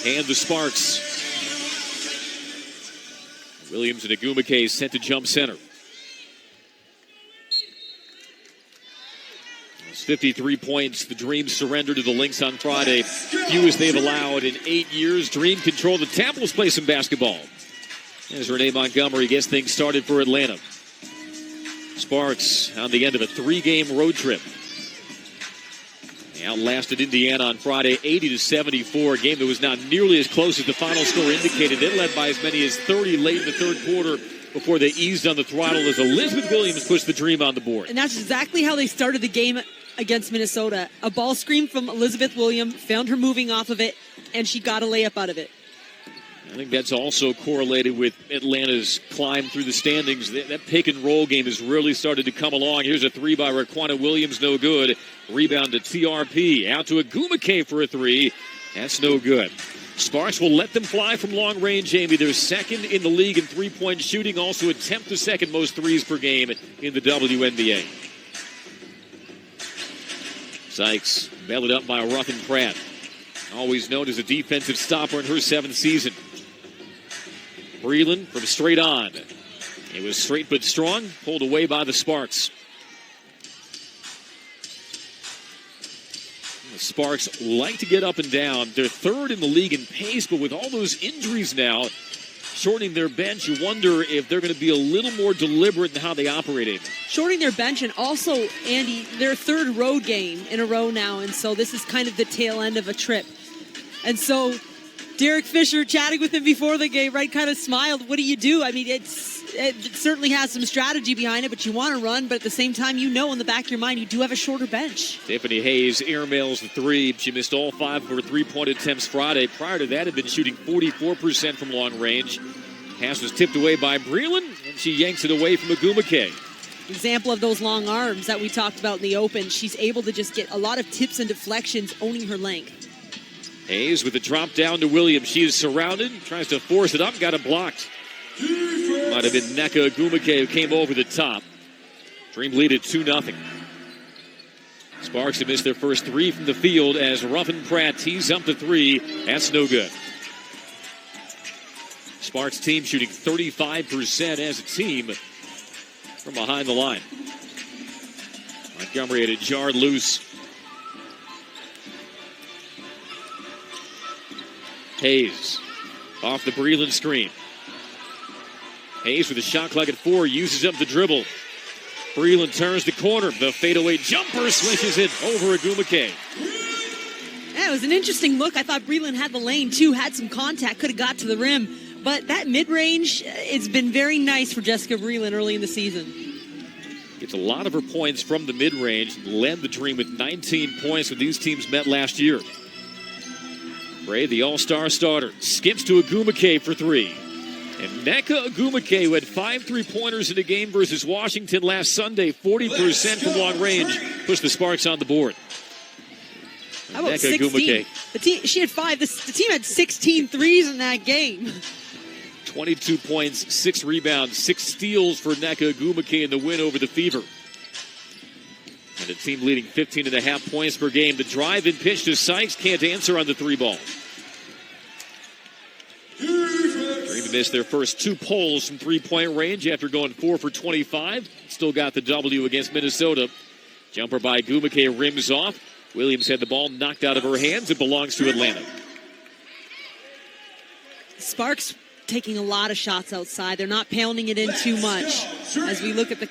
and the Sparks. Williams and Agumake sent to jump center. It's 53 points. The Dream surrendered to the Lynx on Friday. Fewest they've allowed in 8 years. Dream control. The Temples play some basketball. As Renee Montgomery gets things started for Atlanta. Sparks on the end of a 3-game road trip. They outlasted Indiana on Friday 80-74, a game that was not nearly as close as the final score indicated. They led by as many as 30 late in the third quarter before they eased on the throttle as Elizabeth Williams pushed the Dream on the board. And that's exactly how they started the game against Minnesota. A ball screen from Elizabeth Williams, found her moving off of it, and she got a layup out of it. I think that's also correlated with Atlanta's climb through the standings. That pick and roll game has really started to come along. Here's a three by Raquana Williams, no good. Rebound to TRP. Out to Agumake for a three. That's no good. Sparks will let them fly from long range, Jamie. They're second in the league in three-point shooting. Also attempt the second most threes per game in the WNBA. Sykes belted up by Ruffin Pratt. Always known as a defensive stopper in her 7th season. Breland from straight on. It was straight but strong. Pulled away by the Sparks. The Sparks like to get up and down. They're third in the league in pace, but with all those injuries now, shortening their bench, you wonder if they're going to be a little more deliberate in how they operate it. Shortening their bench, and also, Andy, their third road game in a row now, and so this is kind of the tail end of a trip. And so Derek Fisher, chatting with him before the game, right, kind of smiled. What do you do? I mean, it certainly has some strategy behind it, but you want to run, but at the same time, you know in the back of your mind, you do have a shorter bench. Tiffany Hayes airmails the three. She missed all 5 of her three-point attempts Friday. Prior to that, had been shooting 44% from long range. Pass was tipped away by Breland, and she yanks it away from Agumake. Example of those long arms that we talked about in the open. She's able to just get a lot of tips and deflections, owning her length. Hayes with a drop down to Williams. She is surrounded, tries to force it up, got it blocked. Might have been Nneka Agumake who came over the top. Dream lead at 2-0. Sparks have missed their first 3 from the field as Ruffin Pratt tees up the 3. That's no good. Sparks team shooting 35% as a team from behind the line. Montgomery had it jarred loose. Hayes off the Breland screen. Hayes with a shot clock at 4, uses up the dribble. Breland turns the corner. The fadeaway jumper swishes it over Agumake. Yeah, it was an interesting look. I thought Breland had the lane, too, had some contact, could have got to the rim. But that mid-range, it's been very nice for Jessica Breland early in the season. Gets a lot of her points from the mid-range. Led the Dream with 19 points when these teams met last year. Bray, the all-star starter, skips to Agumake for 3. And Nneka Agumake, who had 5 3-pointers in a game versus Washington last Sunday, 40% from long range, pushed the Sparks on the board. How about Nneka 16? Agumake. She had 5. The team had 16 threes in that game. 22 points, 6 rebounds, 6 steals for Nneka Agumake in the win over the Fever. And the team leading 15.5 points per game. The drive and pitch to Sykes, can't answer on the 3 ball. Dream missed their first 2 polls from 3-point range after going 4 for 25. Still got the W against Minnesota. Jumper by Agumake rims off. Williams had the ball knocked out of her hands. It belongs to Atlanta. Sparks taking a lot of shots outside. They're not pounding it in too much. As we look at the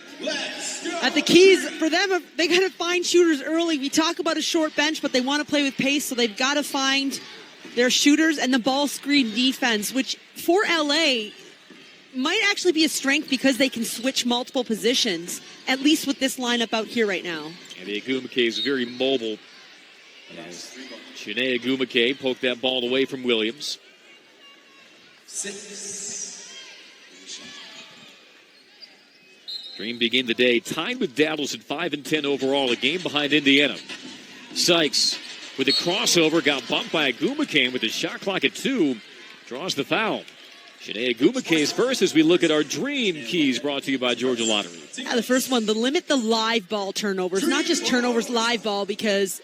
keys for them, they got to find shooters early. We talk about a short bench, but they want to play with pace, so they've got to find their shooters and the ball screen defense, which for LA might actually be a strength because they can switch multiple positions, at least with this lineup out here right now. And the Agumake is very mobile. Shanae Agumake poked that ball away from Williams. 6. Dream begin the day tied with Davos at 5-10 overall, a game behind Indiana. Sykes with a crossover, got bumped by Agumake with a shot clock at 2, draws the foul. Shanae Gumike's first as we look at our Dream Keys brought to you by Georgia Lottery. Yeah, the first one, limit the live ball turnovers. Not just turnovers, live ball, because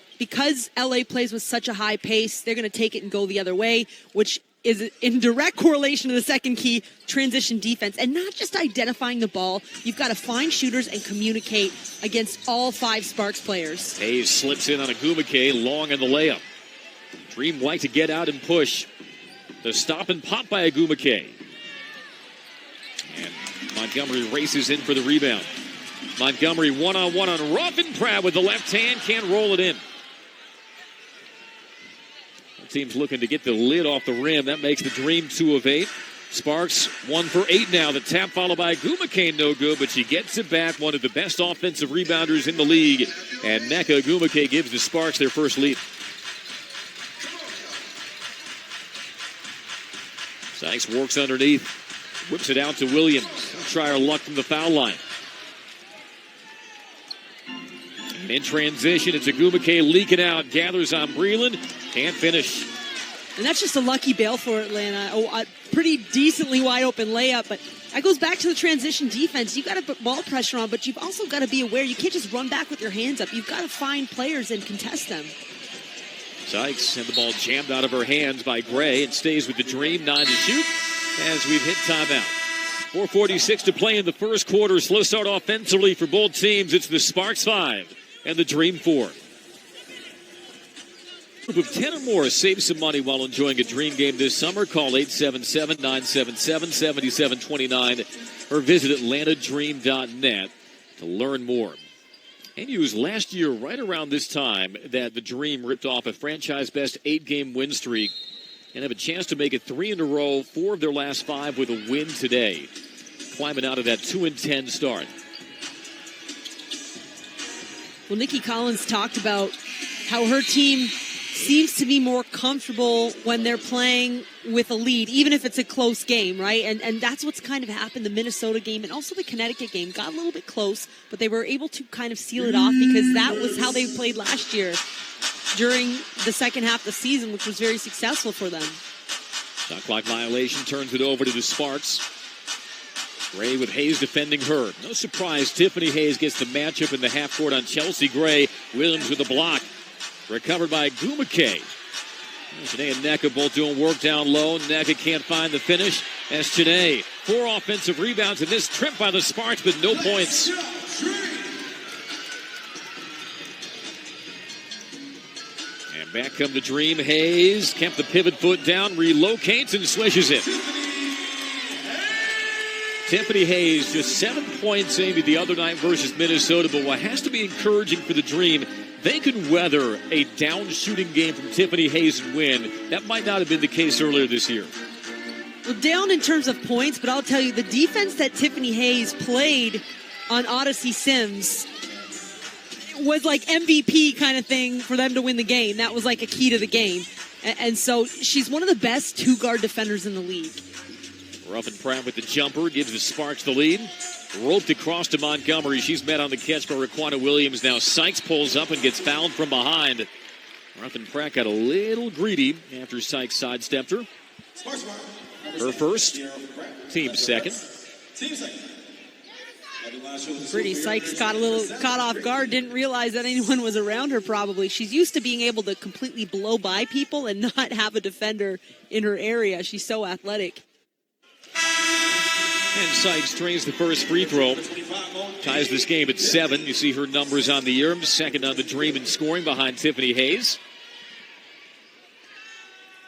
LA plays with such a high pace, they're going to take it and go the other way, which is in direct correlation to the second key, transition defense. And not just identifying the ball, you've got to find shooters and communicate against all 5 Sparks players. Hayes slips in on a Gumike, long in the layup. Dream like to get out and push. The stop and pop by a Gumike. And Montgomery races in for the rebound. Montgomery one-on-one on Ruffin Pratt with the left hand, can't roll it in. The team's looking to get the lid off the rim. That makes the Dream 2 of 8. Sparks 1 for 8 now. The tap followed by Gumike, no good, but she gets it back. One of the best offensive rebounders in the league. And Nneka Gumike gives the Sparks their first lead. Sykes works underneath, whips it out to Williams. She'll try her luck from the foul line. And in transition, it's a Gumike leaking out, gathers on Breland, can't finish. And that's just a lucky bail for Atlanta. A pretty decently wide open layup, but that goes back to the transition defense. You've got to put ball pressure on, but you've also got to be aware. You can't just run back with your hands up. You've got to find players and contest them. Sykes had the ball jammed out of her hands by Gray. It stays with the Dream, 9 to shoot as we've hit timeout. 4:46 to play in the first quarter. Slow start offensively for both teams. It's the Sparks 5 and the Dream 4. Group of 10 or more save some money while enjoying a Dream game this summer. Call 877-977-7729 or visit atlantadream.net to learn more. And it was last year, right around this time, that the Dream ripped off a franchise-best 8-game win streak and have a chance to make it 3 in a row, 4 of their last 5 with a win today, climbing out of that 2-10 start. Well, Nikki Collins talked about how her team seems to be more comfortable when they're playing with a lead, even if it's a close game, right? And that's what's kind of happened. The Minnesota game and also the Connecticut game got a little bit close, but they were able to kind of seal it off because that was how they played last year during the second half of the season, which was very successful for them. Shot clock violation turns it over to the Sparks. Gray with Hayes defending her. No surprise, Tiffany Hayes gets the matchup in the half court on Chelsea Gray. Williams with the block. Recovered by Gumike. Shanae and Nneka both doing work down low. Nneka can't find the finish. As Shanae, 4 offensive rebounds in this trip by the Sparks, but no points. And back come the Dream. Hayes kept the pivot foot down, relocates and swishes it. Tiffany Hayes just 7 points maybe the other night versus Minnesota, but what has to be encouraging for the Dream, they can weather a down shooting game from Tiffany Hayes and win. That might not have been the case earlier this year. Well, down in terms of points, but I'll tell you, the defense that Tiffany Hayes played on Odyssey Sims was like MVP kind of thing for them to win the game. That was like a key to the game. And so she's one of the best 2-guard defenders in the league. Ruffin Pratt with the jumper gives the Sparks the lead. Roped across to Montgomery. She's met on the catch by Raquana Williams. Now Sykes pulls up and gets fouled from behind. Ruffin Pratt got a little greedy after Sykes sidestepped her. Her first, team second. Brittany Sykes got a little caught off guard, didn't realize that anyone was around her probably. She's used to being able to completely blow by people and not have a defender in her area. She's so athletic. And Sykes drains the first free throw. Ties this game at 7. You see her numbers on the year. Second on the Dream in scoring behind Tiffany Hayes.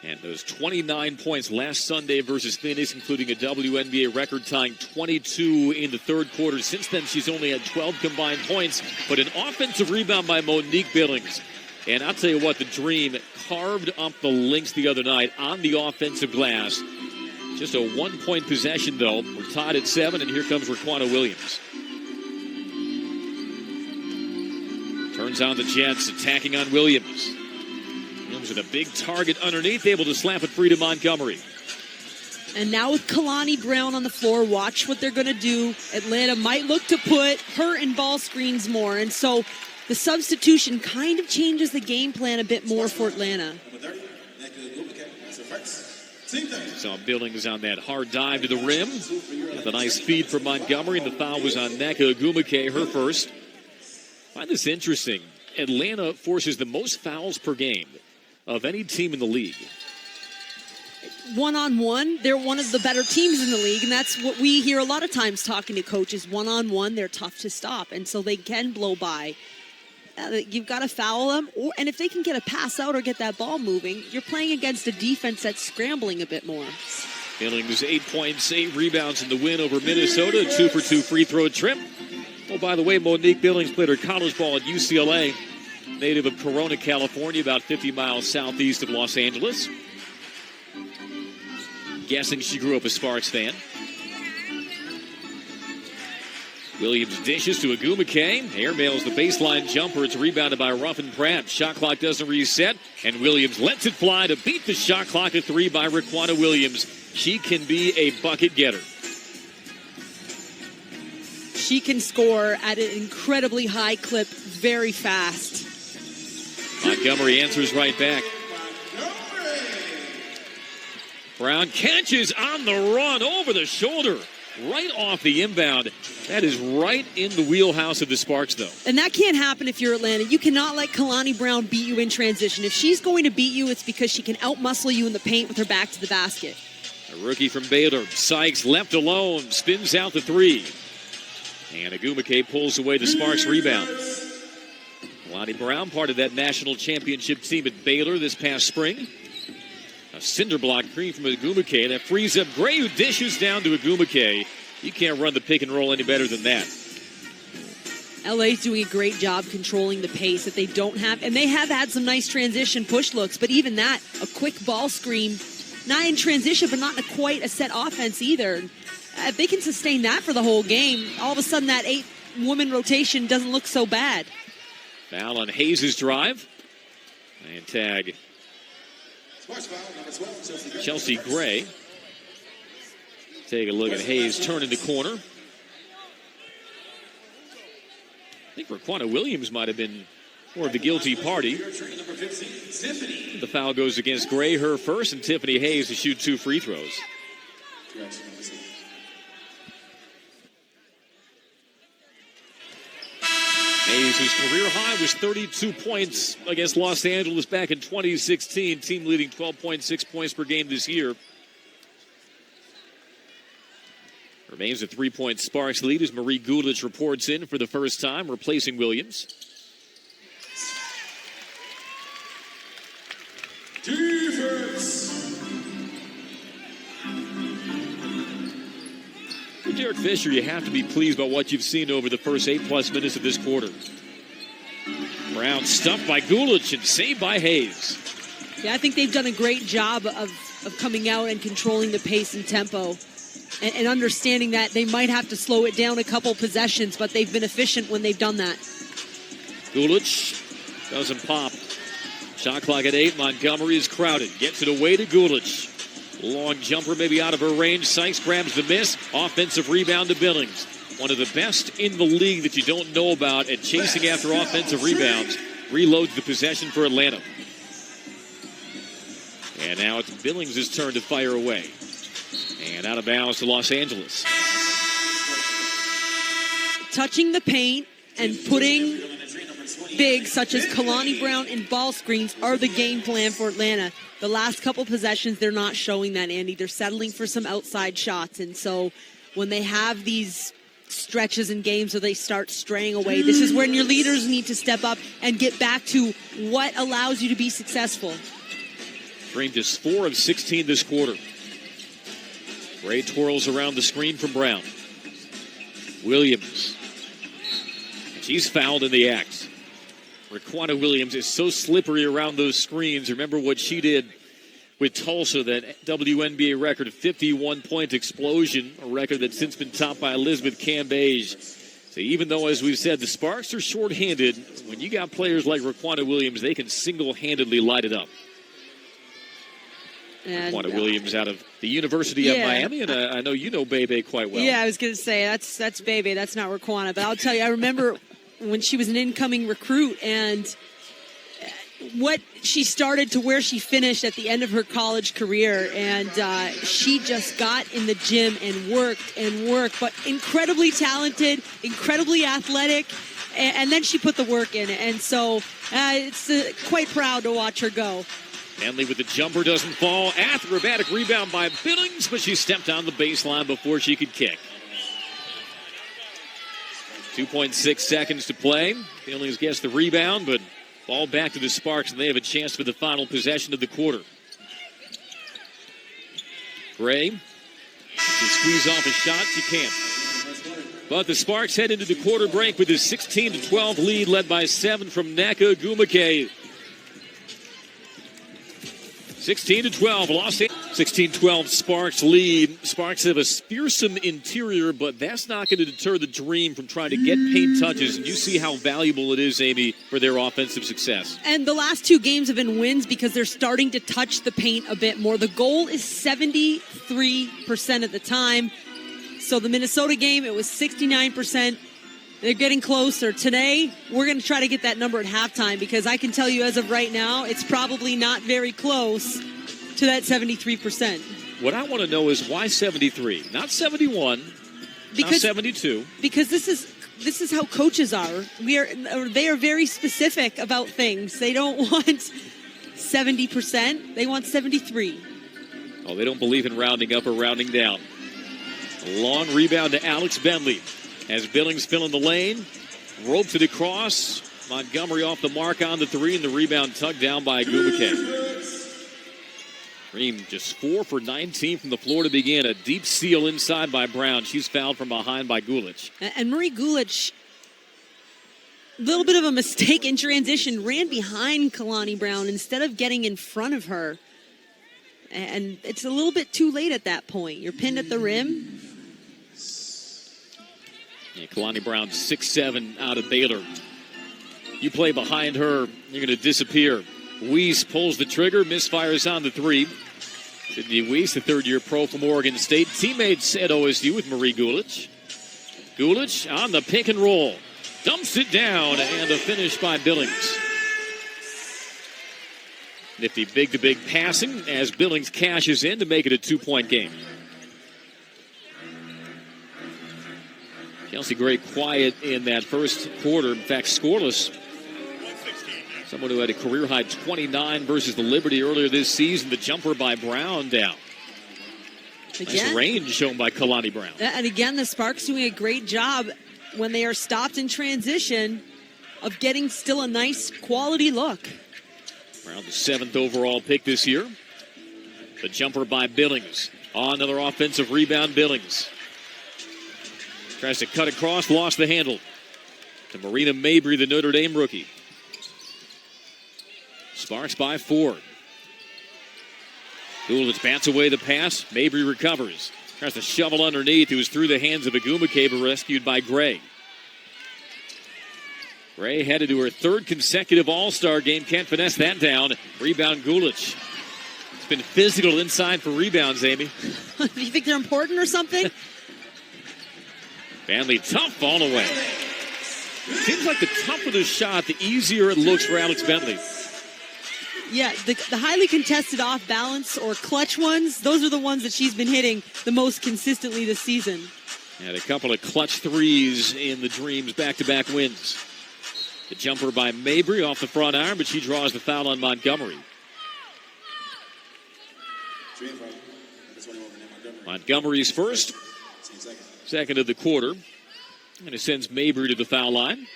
And those 29 points last Sunday versus Phoenix, including a WNBA record-tying 22 in the third quarter. Since then, she's only had 12 combined points, but an offensive rebound by Monique Billings. And I'll tell you what, the Dream carved up the Lynx the other night on the offensive glass. Just a 1-point possession, though. We're tied at 7, and here comes Raquana Williams. Turns on the Jets, attacking on Williams. Williams with a big target underneath, able to slap it free to Montgomery. And now with Kalani Brown on the floor, watch what they're going to do. Atlanta might look to put her in ball screens more. And so the substitution kind of changes the game plan a bit more for Atlanta. Saw Billings on that hard dive to the rim. Got the nice feed from Montgomery, and the foul was on Nneka Ogwumike, her first. I find this interesting. Atlanta forces the most fouls per game of any team in the league. One-on-one, they're one of the better teams in the league, and that's what we hear a lot of times talking to coaches. One-on-one, they're tough to stop, and so they can blow by. You've got to foul them, and if they can get a pass out or get that ball moving, you're playing against a defense that's scrambling a bit more. Billings 8 points, 8 rebounds in the win over Minnesota. 2-for-2 free throw trip. Oh, by the way, Monique Billings played her college ball at UCLA. Native of Corona, California, about 50 miles southeast of Los Angeles. Guessing she grew up a Sparks fan. Williams dishes to Ogwumike. Airmails the baseline jumper. It's rebounded by Ruffin Pratt. Shot clock doesn't reset, and Williams lets it fly to beat the shot clock at 3 by Raquana Williams. She can be a bucket getter. She can score at an incredibly high clip very fast. Montgomery answers right back. Brown catches on the run over the shoulder. Right off the inbound. That is right in the wheelhouse of the Sparks, though. And that can't happen if you're Atlanta. You cannot let Kalani Brown beat you in transition. If she's going to beat you, it's because she can outmuscle you in the paint with her back to the basket. A rookie from Baylor. Sykes left alone. Spins out the 3. And Ogwumike pulls away the Sparks rebound. Kalani Brown, part of that national championship team at Baylor this past spring. A cinder block screen from Ogwumike. That frees up Gray, who dishes down to Ogwumike. You can't run the pick and roll any better than that. LA's doing a great job controlling the pace that they don't have. And they have had some nice transition push looks. But even that, a quick ball screen, not in transition, but not quite a set offense either. If they can sustain that for the whole game, all of a sudden that 8-woman rotation doesn't look so bad. Foul on Hayes' drive. And tag Chelsea Gray. Take a look at Hayes turning the corner. I think Raquana Williams might have been more of the guilty party. The foul goes against Gray, her first, and Tiffany Hayes to shoot 2 free throws. Hayes, whose career high was 32 points against Los Angeles back in 2016. Team leading 12.6 points per game this year. Remains a 3-point Sparks lead as Marie Gulich reports in for the first time, replacing Williams. Defense. For Derek Fisher, you have to be pleased by what you've seen over the first 8+ minutes of this quarter. Brown stuffed by Gulich and saved by Hayes. Yeah, I think they've done a great job of coming out and controlling the pace and tempo and understanding that they might have to slow it down a couple possessions, but they've been efficient when they've done that. Gulich doesn't pop. Shot clock at 8. Montgomery is crowded. Gets it away to Gulich. Long jumper maybe out of her range. Sykes grabs the miss. Offensive rebound to Billings. One of the best in the league that you don't know about at chasing after offensive rebounds. Reloads the possession for Atlanta. And now it's Billings' turn to fire away. And out of bounds to Los Angeles. Touching the paint and putting bigs such as Kalani Brown in ball screens are the game plan for Atlanta. The last couple possessions, they're not showing that, Andy. They're settling for some outside shots. And so when they have these stretches in games where they start straying away, this is when your leaders need to step up and get back to what allows you to be successful. Green just 4 of 16 this quarter. Gray twirls around the screen from Brown. Williams. She's fouled in the act. Raquana Williams is so slippery around those screens. Remember what she did with Tulsa, that WNBA record, 51-point explosion, a record that's since been topped by Elizabeth Cambage. So even though, as we've said, the Sparks are shorthanded, when you got players like Raquana Williams, they can single-handedly light it up. Raquana Williams out of the University of Miami, and I know you know Bebe quite well. Yeah, I was going to say, that's Bebe, that's not Raquana. But I'll tell you, I remember when she was an incoming recruit, and what she started to where she finished at the end of her college career. And she just got in the gym and worked, but incredibly talented, incredibly athletic. And then she put the work in. And so it's quite proud to watch her go. Bentley with the jumper doesn't fall. Acrobatic rebound by Billings, but she stepped on the baseline before she could kick. 2.6 seconds to play. Billings gets the rebound, but ball back to the Sparks, and they have a chance for the final possession of the quarter. Gray can squeeze off a shot. She can't. But the Sparks head into the quarter break with a 16-12 lead, led by 7 from Nneka Ogwumike. 16-12, Los Angeles. 16-12 Sparks lead. Sparks have a fearsome interior, but that's not going to deter the Dream from trying to get paint touches. And you see how valuable it is, Amy, for their offensive success. And the last 2 games have been wins because they're starting to touch the paint a bit more. The goal is 73% of the time. So the Minnesota game, it was 69%. They're getting closer. Today, we're going to try to get that number at halftime because I can tell you as of right now, it's probably not very close to that 73%. What I want to know is why 73, not 71, not 72. Because this is how coaches are. They are very specific about things. They don't want 70%. They want 73. Oh, they don't believe in rounding up or rounding down. A long rebound to Alex Bentley. As Billings fill in the lane, roped it across. Montgomery off the mark on the 3, and the rebound tugged down by Ogwumike. Dream just 4 for 19 from the floor to begin. A deep steal inside by Brown. She's fouled from behind by Gulic. And Marie Gulic, a little bit of a mistake in transition, ran behind Kalani Brown instead of getting in front of her. And it's a little bit too late at that point. You're pinned at the rim. Yeah, Kalani Brown 6'7" out of Baylor. You play behind her, you're going to disappear. Weiss pulls the trigger, misfires on the 3. Sydney Weiss, the third-year pro from Oregon State. Teammates at OSU with Marie Gulic. Gulic on the pick and roll. Dumps it down, and a finish by Billings. Nifty big-to-big passing as Billings cashes in to make it a 2-point game. Kelsey Gray quiet in that first quarter. In fact, scoreless. Someone who had a career-high 29 versus the Liberty earlier this season. The jumper by Brown down. Again, nice range shown by Kalani Brown. And again, the Sparks doing a great job when they are stopped in transition of getting still a nice quality look. Brown, the 7th overall pick this year. The jumper by Billings. Another offensive rebound, Billings. Tries to cut across, lost the handle. To Marina Mabry, the Notre Dame rookie. Sparks by 4. Gulic bats away the pass. Mabry recovers. Tries to shovel underneath. It was through the hands of Ogwumike, but rescued by Gray. Gray headed to her 3rd consecutive All-Star game. Can't finesse that down. Rebound Gulic. It's been physical inside for rebounds, Amy. Do you think they're important or something? Bentley, tough fall away. Seems like the tougher the shot, the easier it looks for Alex Bentley. Yeah, the highly contested off balance or clutch ones, those are the ones that she's been hitting the most consistently this season. Had a couple of clutch threes in the Dreams back-to-back wins. The jumper by Mabry off the front arm, but she draws the foul on Montgomery. Montgomery's first. Second of the quarter. And it sends Mabry to the foul line.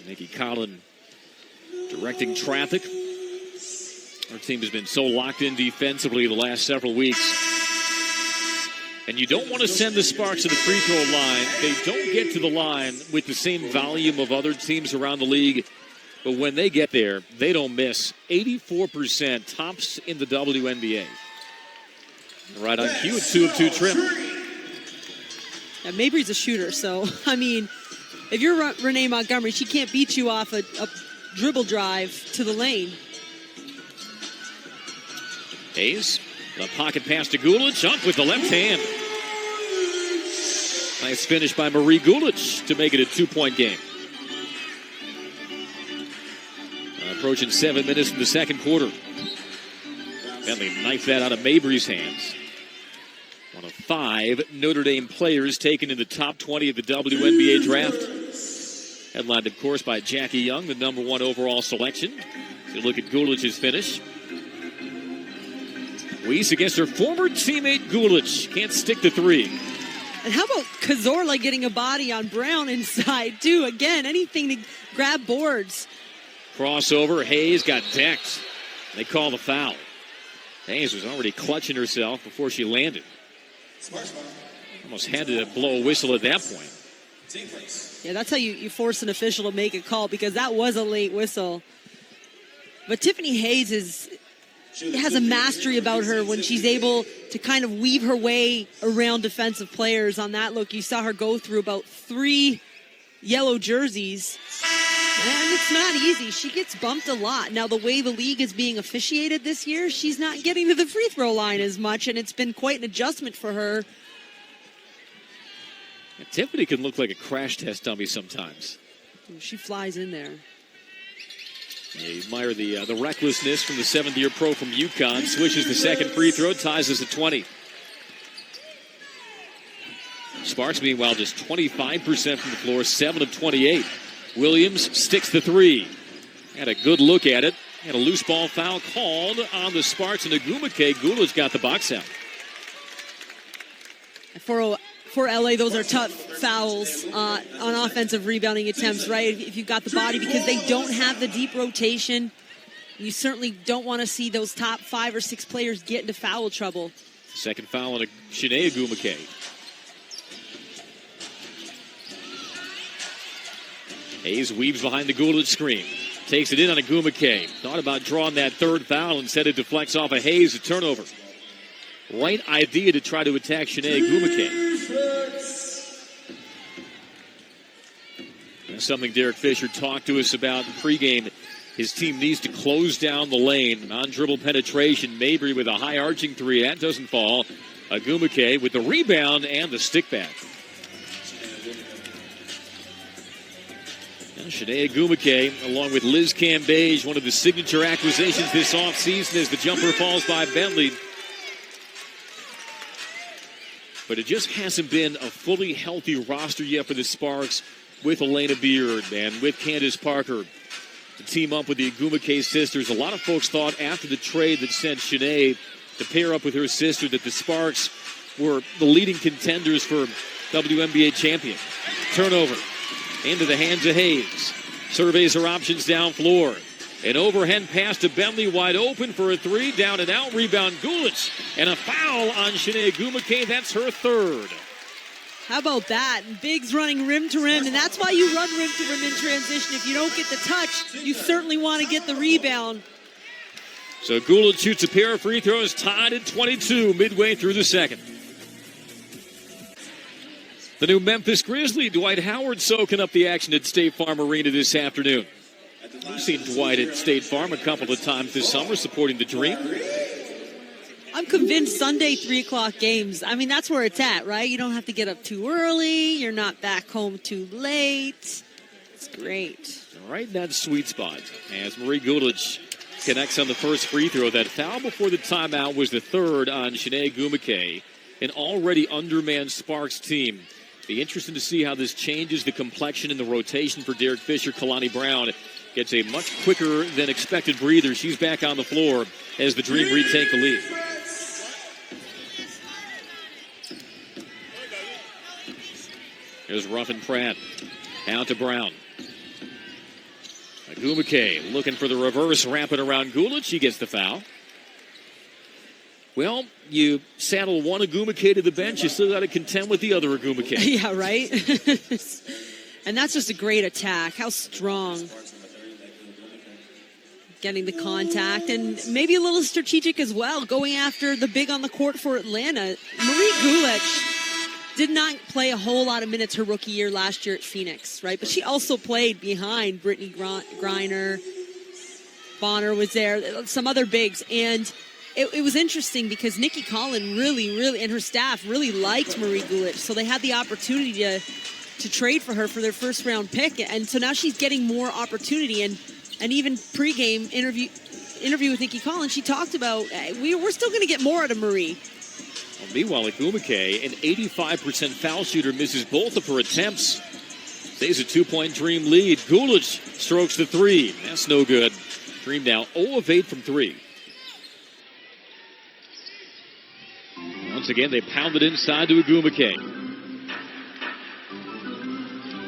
Nikki Collin directing traffic. Our team has been so locked in defensively the last several weeks. And you don't want to send the Sparks to the free throw line. They don't get to the line with the same volume of other teams around the league. But when they get there, they don't miss. 84% tops in the WNBA. Right on cue, a 2 of 2 trip. Yeah, Mabry's a shooter, so, I mean, if you're Renee Montgomery, she can't beat you off a dribble drive to the lane. Hayes, the pocket pass to Gulic, up with the left hand. Nice finish by Marie Gulic to make it a 2-point game. approaching 7 minutes in the second quarter. Bentley knifed that out of Mabry's hands. One of 5 Notre Dame players taken in the top 20 of the WNBA draft. Headlined, of course, by Jackie Young, the number 1 overall selection. If you look at Gulich's finish. Weiss against her former teammate Gulich. Can't stick the 3. And how about Cazorla getting a body on Brown inside, too? Again, anything to grab boards. Crossover. Hayes got decked. They call the foul. Hayes was already clutching herself before she landed. Almost had to blow a whistle at that point. Yeah, that's how you force an official to make a call, because that was a late whistle. But Tiffany Hayes has a mastery about her when she's able to kind of weave her way around defensive players. On that look, you saw her go through about 3 yellow jerseys. And it's not easy. She gets bumped a lot. Now, the way the league is being officiated this year, she's not getting to the free throw line as much, and it's been quite an adjustment for her. And Tiffany can look like a crash test dummy sometimes. She flies in there. You admire the recklessness from the 7th-year pro from UConn. Swishes the second free throw, ties us at 20. Sparks, meanwhile, just 25% from the floor, 7 of 28. Williams sticks the 3. Had a good look at it. Had a loose ball foul called on the Sparks, and Agumake. Gulich got the box out. For LA, those are tough fouls on offensive rebounding attempts, right? If you've got the body, because they don't have the deep rotation. You certainly don't want to see those top 5 or 6 players get into foul trouble. Second foul on Shanae Agumake. Hayes weaves behind the Gulich screen. Takes it in on Agumake. Thought about drawing that 3rd foul. Instead, it deflects off of Hayes, a turnover. Right idea to try to attack Shanae Agumake. That's something Derek Fisher talked to us about in pregame. His team needs to close down the lane. Non-dribble penetration. Mabry with a high arching 3. That doesn't fall. Agumake with the rebound and the stick back. Shanae Agumake, along with Liz Cambage, one of the signature acquisitions this offseason as the jumper falls by Bentley. But it just hasn't been a fully healthy roster yet for the Sparks with Elena Beard and with Candace Parker to team up with the Agumake sisters. A lot of folks thought after the trade that sent Shanae to pair up with her sister that the Sparks were the leading contenders for WNBA champion. Turnover into the hands of Hayes. Surveys her options down floor. An overhand pass to Bentley, wide open for a 3. Down and out. Rebound Gulich. And a foul on Shanae Agumake. That's her 3rd. How about that? And Biggs running rim to rim, and that's why you run rim to rim in transition. If you don't get the touch, you certainly want to get the rebound. So Gulich shoots a pair of free throws, tied at 22 midway through the second. The new Memphis Grizzly, Dwight Howard, soaking up the action at State Farm Arena this afternoon. We've seen Dwight at State Farm a couple of times this summer supporting the Dream. I'm convinced Sunday 3 o'clock games, I mean, that's where it's at, right? You don't have to get up too early. You're not back home too late. It's great. Right in that sweet spot as Marie Gulich connects on the first free throw. That foul before the timeout was the 3rd on Shanae Agumake, an already undermanned Sparks team. Be interesting to see how this changes the complexion and the rotation for Derek Fisher. Kalani Brown gets a much quicker than expected breather. She's back on the floor as the Dream retake the lead. Here's Ruffin Pratt. Out to Brown. Agumake looking for the reverse, wrapping around Gulich. She gets the foul. Well, you saddle one Agumake to the bench, you still got to contend with the other Agumake. Yeah, right? And that's just a great attack. How strong. Getting the contact and maybe a little strategic as well, going after the big on the court for Atlanta. Marie Gulich did not play a whole lot of minutes her rookie year last year at Phoenix, right? But she also played behind Brittany Griner. Bonner was there, some other bigs. And it was interesting because Nikki Collin really, and her staff really liked Marie Gulich. So they had the opportunity to trade for her for their first round pick. And so now she's getting more opportunity. And And even pregame interview with Nikki Collins, she talked about we're still going to get more out of Marie. Well, meanwhile, Agumake, an 85% foul shooter, misses both of her attempts. Stays a 2-point Dream lead. Gulich strokes the three. That's no good. Dream now 0 of 8 from three. Once again, they pound it inside to Agumake.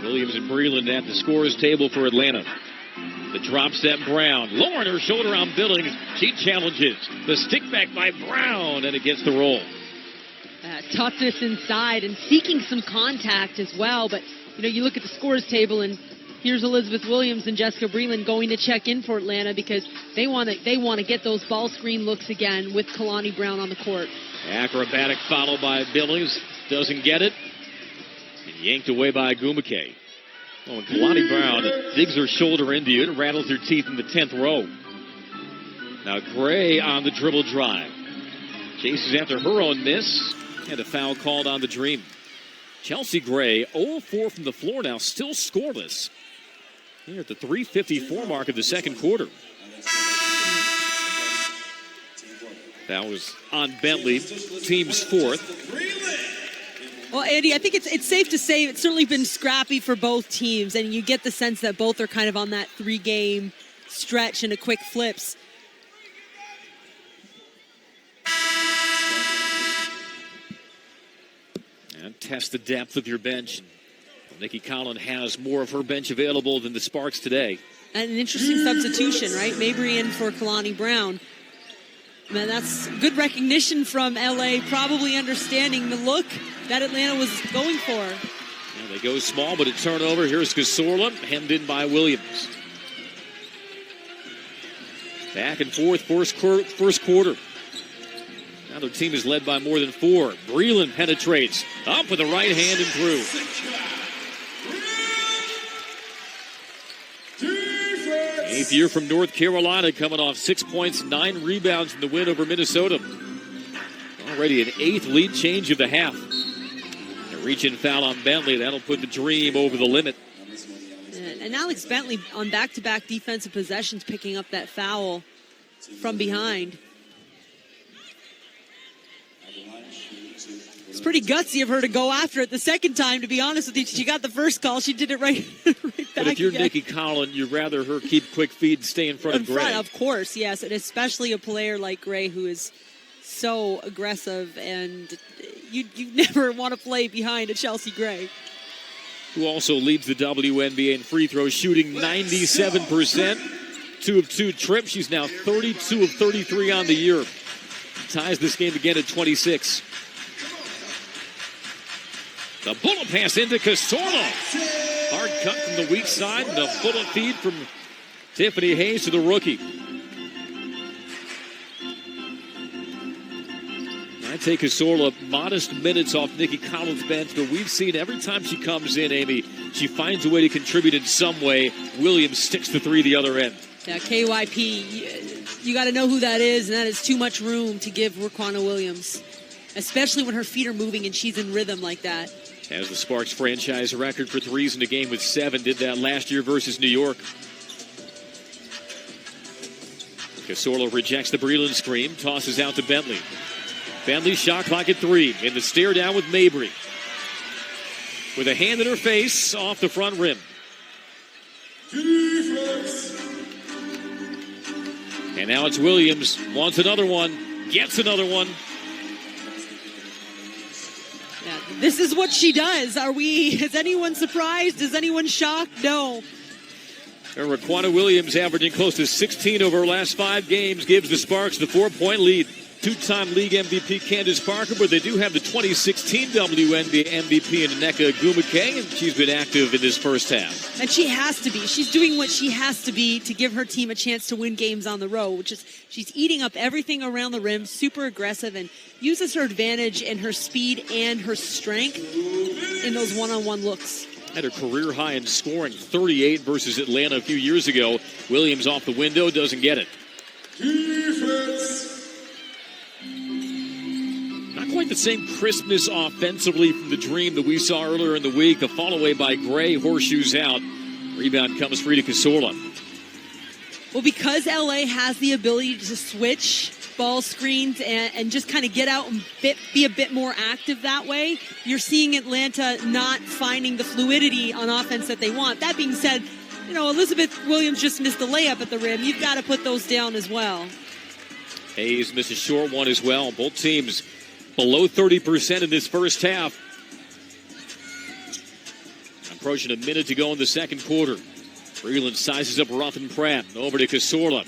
Williams and Breland at the scorer's table for Atlanta. The drop step, Brown. Lowering her shoulder on Billings. She challenges. The stick back by Brown, and it gets the roll. Toughness inside and seeking some contact as well. But, you look at the scorer's table, and here's Elizabeth Williams and Jessica Breland going to check in for Atlanta because they want to get those ball screen looks again with Kalani Brown on the court. Acrobatic follow by Billings. Doesn't get it. And yanked away by Agumake. Oh, and Kalani Brown digs her shoulder into it and rattles her teeth in the 10th row. Now Gray on the dribble drive. Chases after her own miss. And a foul called on the Dream. Chelsea Gray, 0-4 from the floor now, still scoreless. Here at the 3:54 mark of the second quarter. That was on Bentley, team's fourth. Well, Andy, I think it's safe to say it's certainly been scrappy for both teams, and you get the sense that both are kind of on that 3-game stretch and a quick flips. And test the depth of your bench. Nikki Collins has more of her bench available than the Sparks today. And an interesting substitution, right? Mabry in for Kalani Brown. Man, that's good recognition from LA, probably understanding the look that Atlanta was going for. Yeah, they go small, but a turnover. Here's Cazorla, hemmed in by Williams. Back and forth, first quarter. Now their team is led by more than 4. Breland penetrates. Up with the right hand and through. Eighth year from North Carolina, coming off 6 points, 9 rebounds in the win over Minnesota. Already an 8th lead change of the half. A reach-in foul on Bentley. That'll put the Dream over the limit. And Alex Bentley on back-to-back defensive possessions picking up that foul from behind. It's pretty gutsy of her to go after it the second time, to be honest with you. She got the first call. She did it right back But if you're again. Nikki Collins, you'd rather her keep quick feet and stay in front of Gray. Of course, yes. And especially a player like Gray who is so aggressive, and you never want to play behind a Chelsea Gray. Who also leads the WNBA in free throw shooting, 97%. 2 of 2 trips. She's now 32 of 33 on the year. Ties this game again at 26. The bullet pass into Cazorla. Hard cut from the weak side, and a bullet feed from Tiffany Hayes to the rookie. I take Cazorla modest minutes off Nikki Collins' bench, but we've seen every time she comes in, Amy, she finds a way to contribute in some way. Williams sticks the three the other end. Yeah, KYP, you got to know who that is, and that is too much room to give Raquana Williams, especially when her feet are moving and she's in rhythm like that. Has the Sparks franchise record for threes in a game with 7. Did that last year versus New York. Cazorla rejects the Breland screen, tosses out to Bentley. Bentley shot clock at 3. In the stare down with Mabry. With a hand in her face off the front rim. And now it's Williams. Wants another one. Gets another one. Yeah, this is what she does. Is anyone surprised? Is anyone shocked? No. And Raquana Williams, averaging close to 16 over her last 5 games, gives the Sparks the 4-point lead. 2-time league MVP Candace Parker, but they do have the 2016 WNBA MVP in Nneka Agumake, and she's been active in this first half. And she has to be. She's doing what she has to be to give her team a chance to win games on the road, which is she's eating up everything around the rim, super aggressive, and uses her advantage in her speed and her strength in those one-on-one looks. Had her career high in scoring, 38 versus Atlanta a few years ago. Williams off the window, doesn't get it. Defense. Not quite the same crispness offensively from the Dream that we saw earlier in the week. The fall away by Gray, horseshoes out. Rebound comes free to Cazorla. Well, because LA has the ability to switch ball screens and just kind of get out and be a bit more active that way, you're seeing Atlanta not finding the fluidity on offense that they want. That being said, Elizabeth Williams just missed the layup at the rim. You've got to put those down as well. Hayes missed a short one as well. Both teams below 30% in this first half. Approaching a minute to go in the second quarter. Breland sizes up Ruffin Pratt. Over to Cazorla.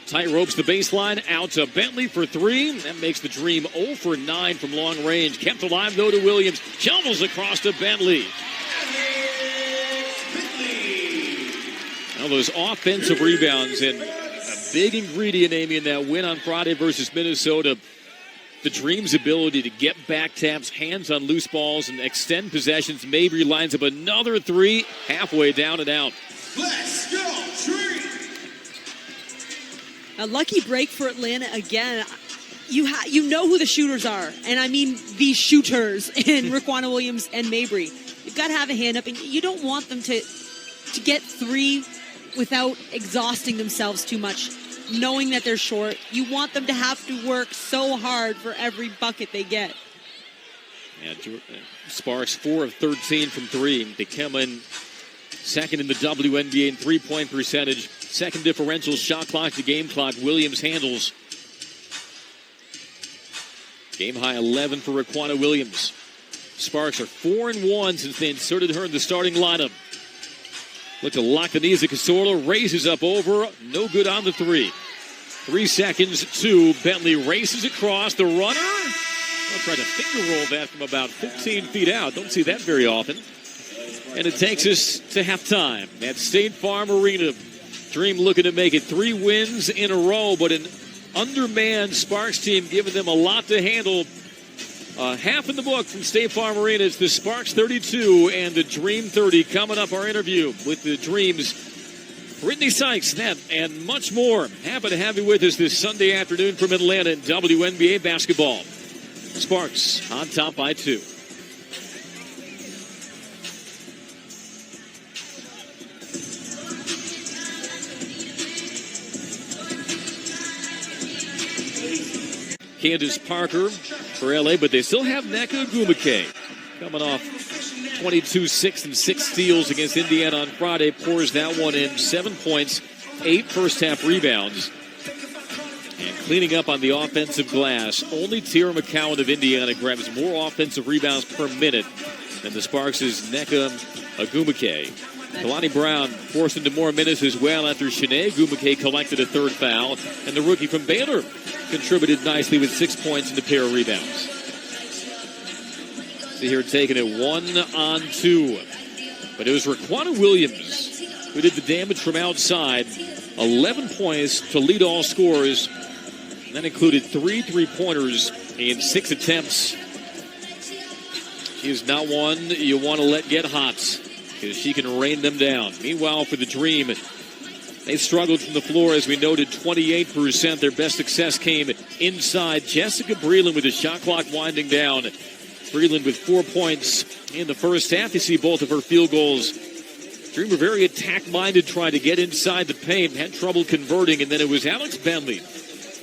Tight ropes the baseline. Out to Bentley for three. That makes the Dream 0 for 9 from long range. Kept alive, though, to Williams. Shovels across to Bentley. Now those offensive rebounds, and a big ingredient, Amy, in that win on Friday versus Minnesota. The Dream's ability to get back taps, hands on loose balls, and extend possessions. Mabry lines up another three, halfway down and out. Let's go, Dream! A lucky break for Atlanta again. You know who the shooters are, and I mean these shooters in Raquana Williams and Mabry. You've got to have a hand up, and you don't want them to get three without exhausting themselves too much, knowing that they're short. You want them to have to work so hard for every bucket they get. And Sparks 4 of 13 from three. They come in second in the WNBA in three-point percentage. Second differential shot clock to game clock. Williams handles. Game high 11 for Raquana Williams. Sparks are 4-1 since they inserted her in the starting lineup. Look to lock the knees of Cazorla. Raises up over. No good on the three. 3 seconds. 2. Bentley races across. The runner. I'll try to finger roll that from about 15 feet out. Don't see that very often. And it takes us to halftime at State Farm Arena. Dream looking to make it 3 wins in a row, but an undermanned Sparks team giving them a lot to handle. Half in the book from State Farm Arena. It's the Sparks 32 and the Dream 30. Coming up, our interview with the Dream's Brittany Sykes, that and much more. Happy to have you with us this Sunday afternoon from Atlanta in WNBA basketball. Sparks on top by 2. Candace Parker for LA, but they still have Nneka Ogwumike coming off 22, 6, and 6 steals against Indiana on Friday. Pours that one in. 7 points, 8 first-half rebounds. And cleaning up on the offensive glass, only Tierra McCowan of Indiana grabs more offensive rebounds per minute than the Sparks' Nneka Ogwumike. Kalani Brown forced into more minutes as well after Shanae Ogwumike collected a 3rd foul. And the rookie from Baylor contributed nicely with 6 points and a pair of rebounds. See here taking it 1-on-2. But it was Raquana Williams who did the damage from outside. 11 points to lead all scorers. And that included 3 3-pointers in 6 attempts. She is not one you want to let get hot, because she can rain them down. Meanwhile, for the Dream, they struggled from the floor, as we noted, 28%. Their best success came inside. Jessica Breland with the shot clock winding down. Breland with 4 points in the first half. You see both of her field goals. Dream were very attack-minded, trying to get inside the paint. Had trouble converting, and then it was Alex Bentley.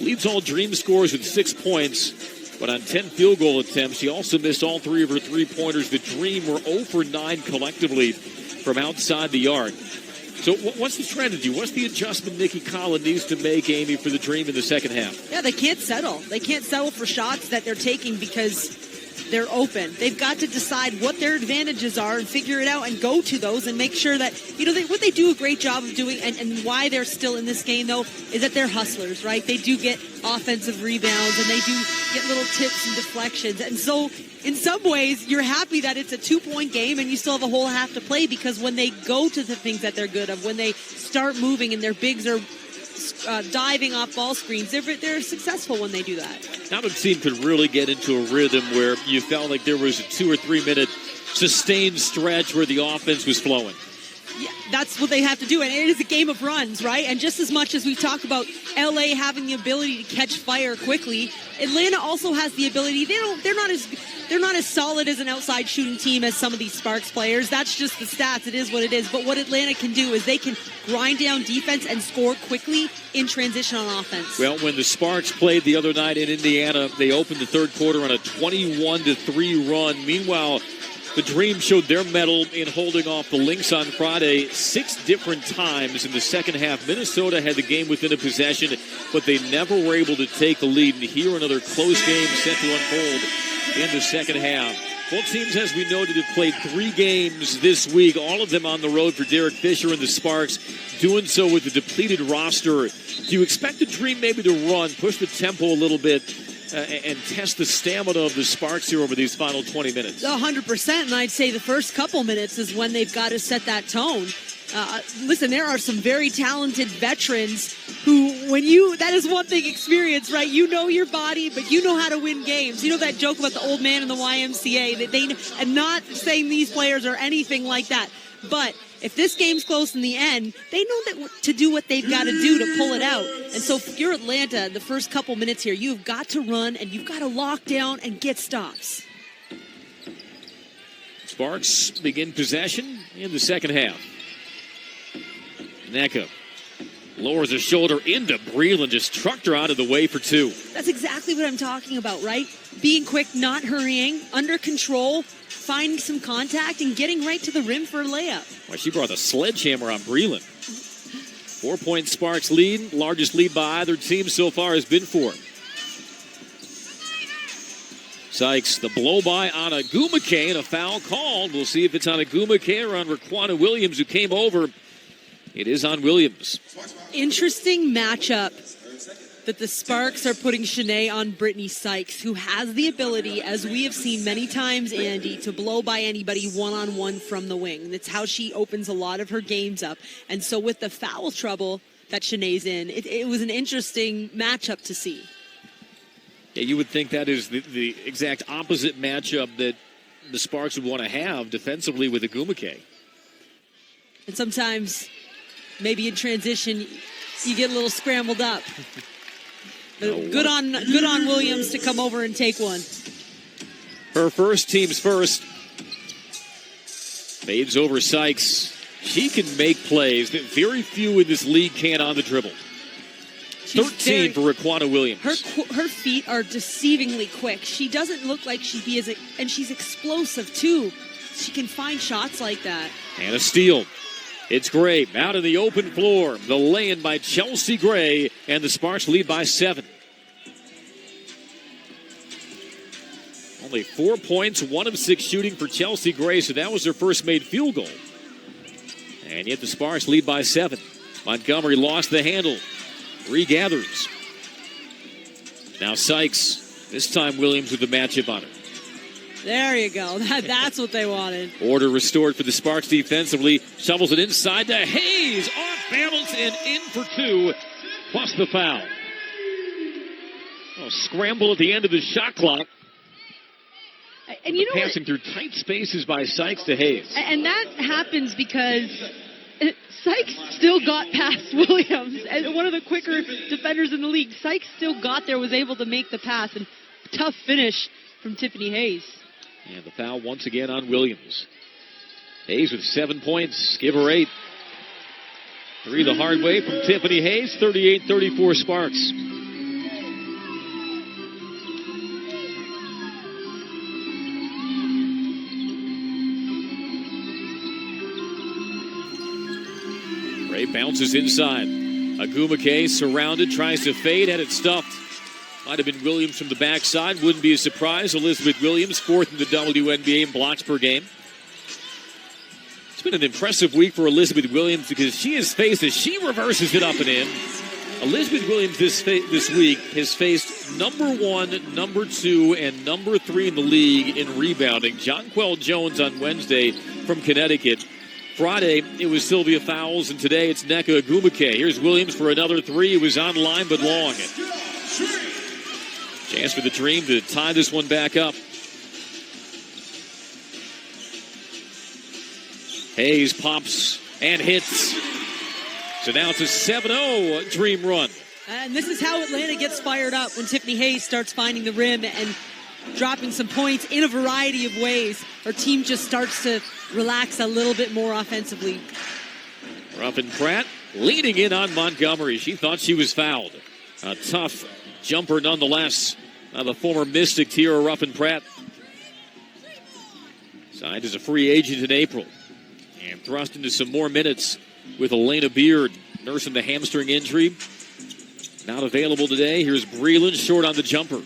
Leads all Dream scores with 6 points. But on 10 field goal attempts, she also missed all 3 of her 3-pointers. The Dream were 0 for 9 collectively from outside the arc. So what's the strategy? What's the adjustment Nikki Collin needs to make, Amy, for the Dream in the second half? Yeah, they can't settle. They can't settle for shots that they're taking because they're open. They've got to decide what their advantages are and figure it out and go to those and make sure that, what they do a great job of doing and why they're still in this game, though, is that they're hustlers, right? They do get offensive rebounds and they do get little tips and deflections. And so, in some ways, you're happy that it's a 2-point game and you still have a whole half to play, because when they go to the things that they're good at, when they start moving and their bigs are diving off ball screens, they're successful when they do that. Now the team could really get into a rhythm where you felt like there was a 2 or 3 minute sustained stretch where the offense was flowing. Yeah, that's what they have to do, and it is a game of runs, right? And just as much as we've talked about LA having the ability to catch fire quickly, Atlanta also has the ability. They're not as solid as an outside shooting team as some of these Sparks players. That's just the stats. It is what it is. But what Atlanta can do is they can grind down defense and score quickly in transition on offense. Well, when the Sparks played the other night in Indiana, they opened the third quarter on a 21-3 run. Meanwhile, the Dream showed their mettle in holding off the Lynx on Friday 6 different times in the second half. Minnesota had the game within a possession, but they never were able to take the lead. And here another close game set to unfold in the second half. Both teams, as we noted, have played 3 games this week, all of them on the road for Derek Fisher and the Sparks, doing so with a depleted roster. Do you expect the Dream maybe to run, push the tempo a little bit, and test the stamina of the Sparks here over these final 20 minutes? 100%, and I'd say the first couple minutes is when they've got to set that tone. Listen, there are some very talented veterans who, that is one thing experience, right? You know your body, but you know how to win games. You know that joke about the old man in the YMCA, and not saying these players are anything like that. But if this game's close in the end, they know that to do what they've got to do to pull it out. And so if you're Atlanta, the first couple minutes here, you've got to run and you've got to lock down and get stops. Sparks begin possession in the second half. Nneka lowers her shoulder into Breland, just trucked her out of the way for 2. That's exactly what I'm talking about, right? Being quick, not hurrying, under control, finding some contact, and getting right to the rim for a layup. Well, she brought the sledgehammer on Breland. 4-point Sparks lead. Largest lead by either team so far has been 4. Sykes, the blow-by on Agumake, and a foul called. We'll see if it's on Agumake or on Raquana Williams, who came over. It is on Williams. Interesting matchup that the Sparks are putting Shanae on Brittany Sykes, who has the ability, as we have seen many times, Andy, to blow by anybody one-on-one from the wing. That's how she opens a lot of her games up. And so with the foul trouble that Shanae's in, it was an interesting matchup to see. Yeah, you would think that is the exact opposite matchup that the Sparks would want to have defensively with Agumake. And sometimes, maybe in transition, you get a little scrambled up. Good on Williams to come over and take one. Her first, team's first. Fades over Sykes. She can make plays that very few in this league can on the dribble. 13 for Raquana Williams. Her feet are deceivingly quick. She doesn't look like she'd be and she's explosive too. She can find shots like that. And a steal. It's Gray out in the open floor. The lay-in by Chelsea Gray, and the Sparks lead by 7. Only 4 points, 1 of 6 shooting for Chelsea Gray, so that was her first made field goal. And yet the Sparks lead by 7. Montgomery lost the handle. Regathers. Now Sykes. This time Williams with the matchup on her. There you go. That's what they wanted. Order restored for the Sparks defensively. Shovels it inside to Hayes. Off balance and in for 2. Plus the foul. Scramble at the end of the shot clock. And you know passing through tight spaces by Sykes to Hayes. And that happens because Sykes still got past Williams. And one of the quicker defenders in the league. Sykes still got there, was able to make the pass. And tough finish from Tiffany Hayes. And the foul once again on Williams. Hayes with 7 points. Give her 8. 3 the hard way from Tiffany Hayes. 38-34 Sparks. Ray bounces inside. Agumake surrounded, tries to fade, had it stuffed. Might have been Williams from the backside. Wouldn't be a surprise. Elizabeth Williams, 4th in the WNBA in blocks per game. It's been an impressive week for Elizabeth Williams because she has faced, as she reverses it up and in, Elizabeth Williams this week has faced number 1, number 2, and number 3 in the league in rebounding. Jonquel Jones on Wednesday from Connecticut. Friday, it was Sylvia Fowles, and today it's Nneka Agumake. Here's Williams for another 3. It was on line but long. Chance for the Dream to tie this one back up. Hayes pops and hits. So now it's a 7-0 Dream run. And this is how Atlanta gets fired up when Tiffany Hayes starts finding the rim and dropping some points in a variety of ways. Her team just starts to relax a little bit more offensively. Ruffin Pratt leaning in on Montgomery. She thought she was fouled. A tough jumper nonetheless. The former Mystic Tierra Ruffin Pratt signed as a free agent in April and thrust into some more minutes with Elena Beard nursing the hamstring injury. Not available today. Here's Breland short on the jumper.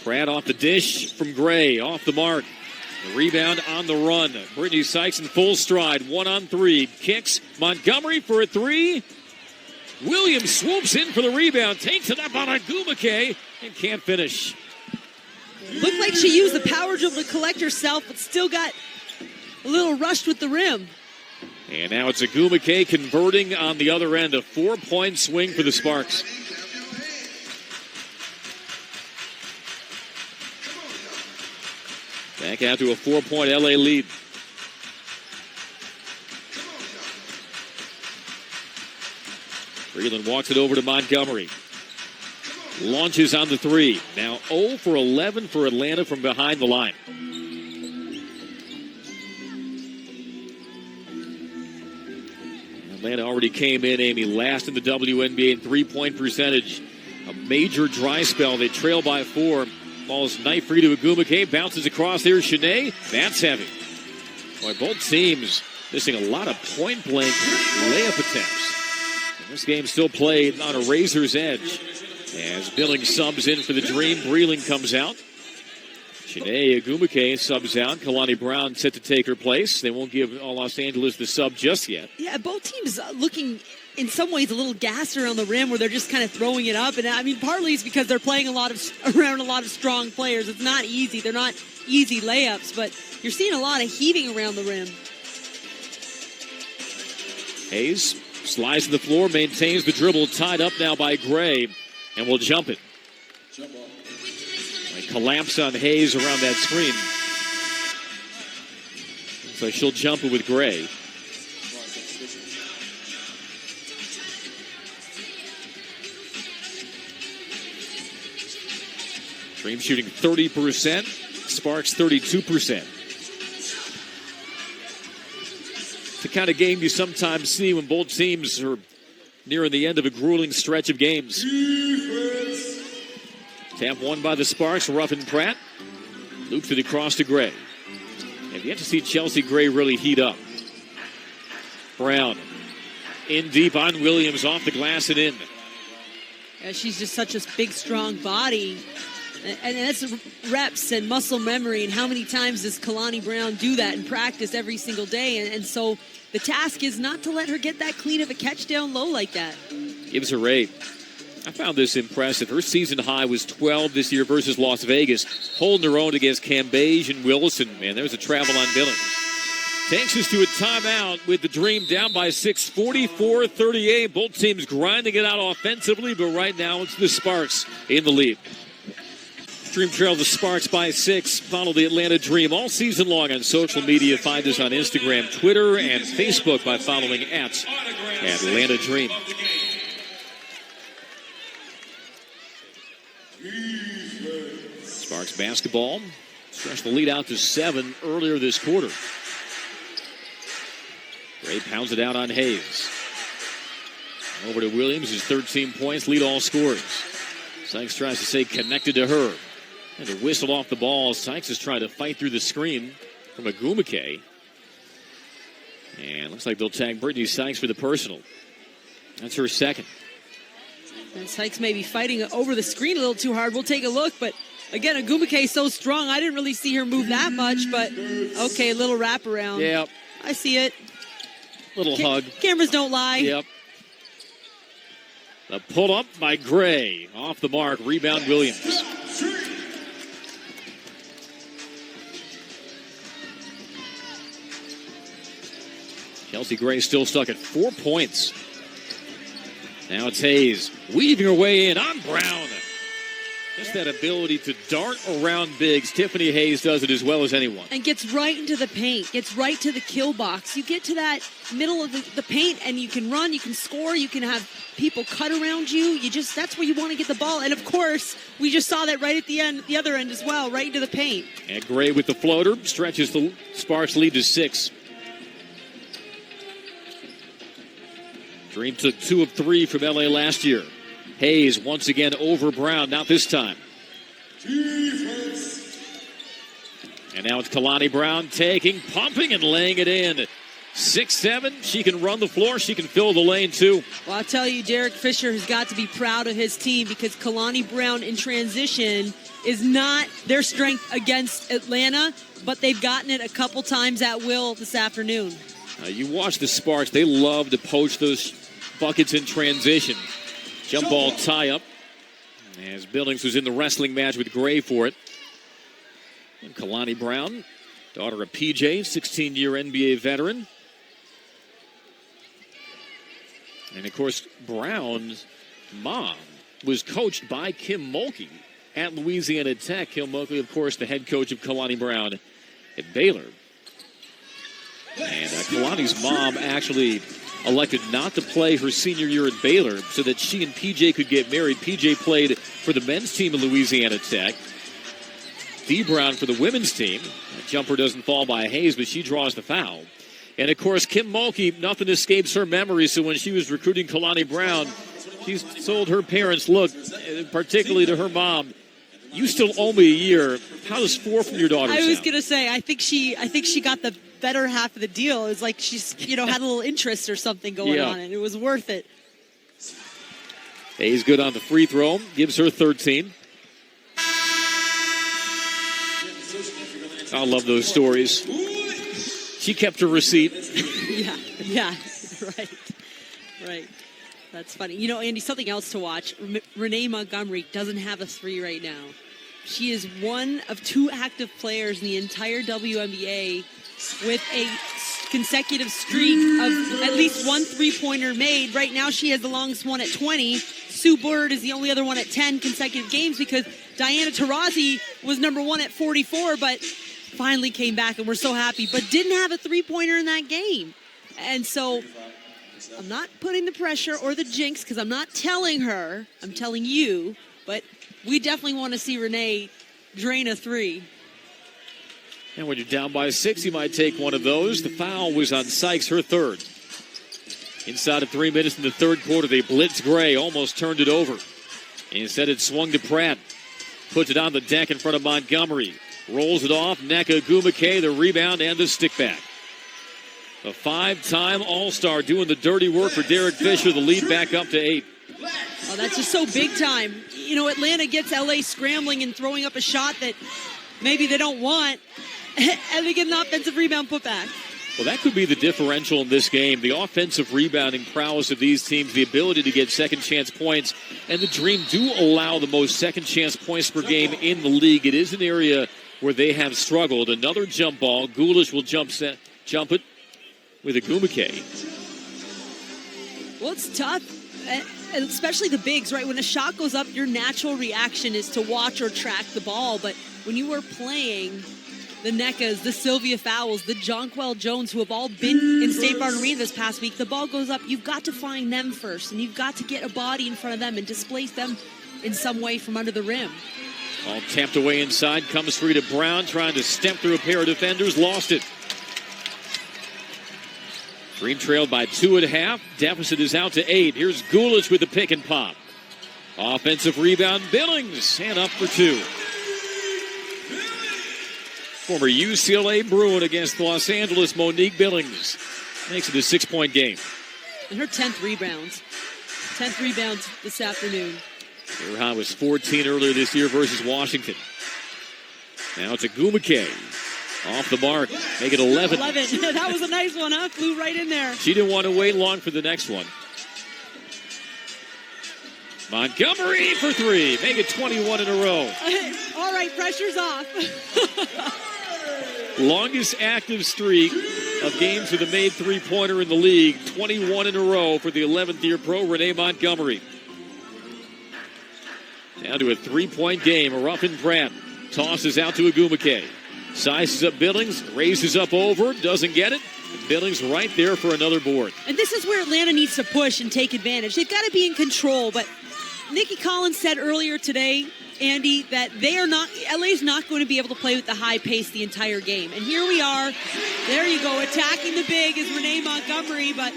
Pratt off the dish from Gray, off the mark. The rebound on the run. Brittany Sykes in full stride, 1-on-3. Kicks, Montgomery for a three. Williams swoops in for the rebound, takes it up on Agumake, and can't finish. Looked like she used the power dribble to collect herself, but still got a little rushed with the rim. And now it's Agumake converting on the other end. A 4-point swing for the Sparks. Back out to a 4-point LA lead. Breland walks it over to Montgomery. Launches on the three. Now 0 for 11 for Atlanta from behind the line. Atlanta already came in, Amy, last in the WNBA in three-point percentage. A major dry spell. They trail by 4. Falls knife free to Agumake. Bounces across here. Shanae. That's heavy. Boy, both teams missing a lot of point-blank layup attempts. And this game still played on a razor's edge. As Billings subs in for the Dream, Breland comes out. Shanae Agumake subs out. Kalani Brown set to take her place. They won't give Los Angeles the sub just yet. Yeah, both teams looking in some ways a little gassed around the rim where they're just kind of throwing it up. And I mean, partly it's because they're playing around a lot of strong players. It's not easy. They're not easy layups, but you're seeing a lot of heaving around the rim. Hayes slides to the floor, maintains the dribble, tied up now by Gray, and will jump it. They collapse on Hayes around that screen. So she'll jump it with Gray. Dream shooting 30%, Sparks 32%. It's the kind of game you sometimes see when both teams are nearing the end of a grueling stretch of games. Tap won by the Sparks, Ruffin Pratt. Loops it across to Gray. Have yet to see Chelsea Gray really heat up. Brown in deep on Williams, off the glass and in. Yeah, she's just such a big, strong body. And that's reps and muscle memory. And how many times does Kalani Brown do that in practice every single day? And so the task is not to let her get that clean of a catch down low like that. Gives her 8. I found this impressive. Her season high was 12 this year versus Las Vegas. Holding her own against Cambage and Wilson. Man, there's a travel on Billings. Takes us to a timeout with the Dream down by 6, 44-38. Both teams grinding it out offensively, but right now it's the Sparks in the lead. Dream trail the Sparks by 6. Follow the Atlanta Dream all season long on social media. Find us on Instagram, Twitter, and Facebook by following at Atlanta Dream. Sparks basketball stretched the lead out to 7 earlier this quarter. Gray pounds it out on Hayes. Over to Williams, his 13 points, lead all scorers. Sykes tries to stay connected to her. And a whistle off the ball. Sykes is trying to fight through the screen from Agumake. And looks like they'll tag Brittany Sykes for the personal. That's her second. And Sykes may be fighting over the screen a little too hard. We'll take a look, but again, Agumake is so strong. I didn't really see her move that much, but okay, a little wraparound. Yep. I see it. Little hug. Cameras don't lie. Yep. The pull up by Gray. Off the mark. Rebound Williams. Chelsea Gray still stuck at 4 points. Now it's Hayes weaving her way in on Brown. Just that ability to dart around bigs. Tiffany Hayes does it as well as anyone. And gets right into the paint, gets right to the kill box. You get to that middle of the paint and you can run, you can score, you can have people cut around you. That's where you want to get the ball. And of course, we just saw that right at the end, the other end as well, right into the paint. And Gray with the floater stretches the Sparks lead to 6. Dream took 2 of 3 from LA last year. Hayes once again over Brown, not this time. And now it's Kalani Brown taking, pumping, and laying it in. 6'7", she can run the floor, she can fill the lane too. Well, I'll tell you, Derek Fisher has got to be proud of his team because Kalani Brown in transition is not their strength against Atlanta, but they've gotten it a couple times at will this afternoon. You watch the Sparks, they love to poach those buckets in transition. Jump ball tie-up as Billings was in the wrestling match with Gray for it. And Kalani Brown, daughter of PJ, 16-year NBA veteran. And, of course, Brown's mom was coached by Kim Mulkey at Louisiana Tech. Kim Mulkey, of course, the head coach of Kalani Brown at Baylor. And Kalani's mom actually elected not to play her senior year at Baylor so that she and PJ could get married. PJ played for the men's team at Louisiana Tech. Dee Brown for the women's team. That jumper doesn't fall by Hayes, but she draws the foul. And, of course, Kim Mulkey, nothing escapes her memory, so when she was recruiting Kalani Brown, she's told her parents, look, particularly to her mom, you still owe me a year. How does 4 from your daughter sound? I was going to say, I think she got the better half of the deal. It was like she's, had a little interest or something going on, and it was worth it. Hayes good on the free throw, gives her 13. I love those stories. She kept her receipt. Yeah, right. That's funny. Andy, something else to watch. Renee Montgomery doesn't have a 3 right now. She is one of 2 active players in the entire WNBA with a consecutive streak of at least 1 3-pointer made. Right now she has the longest one at 20. Sue Bird is the only other one at 10 consecutive games because Diana Taurasi was number 1 at 44, but finally came back, and we're so happy, but didn't have a 3-pointer in that game. And so I'm not putting the pressure or the jinx because I'm not telling her, I'm telling you, but we definitely want to see Renee drain a 3. And when you're down by 6, you might take one of those. The foul was on Sykes, her 3rd. Inside of 3 minutes in the 3rd quarter, they blitz Gray, almost turned it over. Instead, it swung to Pratt. Puts it on the deck in front of Montgomery. Rolls it off. Nneka Ogwumike, the rebound and the stick back. A 5-time All-Star doing the dirty work for Derek Fisher. The lead back up to 8. Oh, that's just so big time. Atlanta gets LA scrambling and throwing up a shot that maybe they don't want, and they get an offensive rebound putback. Well, that could be the differential in this game. The offensive rebounding prowess of these teams, the ability to get second-chance points, and the Dream do allow the most second-chance points per game in the league. It is an area where they have struggled. Another jump ball. Gulish will jump it with Ogwumike. Well, it's tough, and especially the bigs, right? When a shot goes up, your natural reaction is to watch or track the ball. But when you are playing the Nnekas, the Sylvia Fowles, the Jonquel Jones, who have all been in State Farm Arena this past week, the ball goes up. You've got to find them first, and you've got to get a body in front of them and displace them in some way from under the rim. All tapped away inside, comes free to Brown, trying to step through a pair of defenders, lost it. Dream trailed by 2.5. Deficit is out to 8. Here's Gulish with the pick and pop. Offensive rebound, Billings, and up for 2. Former UCLA Bruin against Los Angeles, Monique Billings. Makes it a 6-point game. And her 10th rebounds. 10th rebounds this afternoon. Her high was 14 earlier this year versus Washington. Now it's Ogwumike. Off the mark. Make it 11. 11. That was a nice one, huh? Flew right in there. She didn't want to wait long for the next one. Montgomery for 3. Make it 21 in a row. All right, pressure's off. Longest active streak of games with a made 3-pointer in the league. 21 in a row for the 11th-year pro, Renee Montgomery. Down to a 3-point game. Ruffin Pratt tosses out to Agumake. Sizes up Billings, raises up over, doesn't get it. Billings right there for another board. And this is where Atlanta needs to push and take advantage. They've got to be in control, but Nikki Collins said earlier today, Andy, that LA's not going to be able to play with the high pace the entire game. And here we are. There you go. Attacking the big is Renee Montgomery, but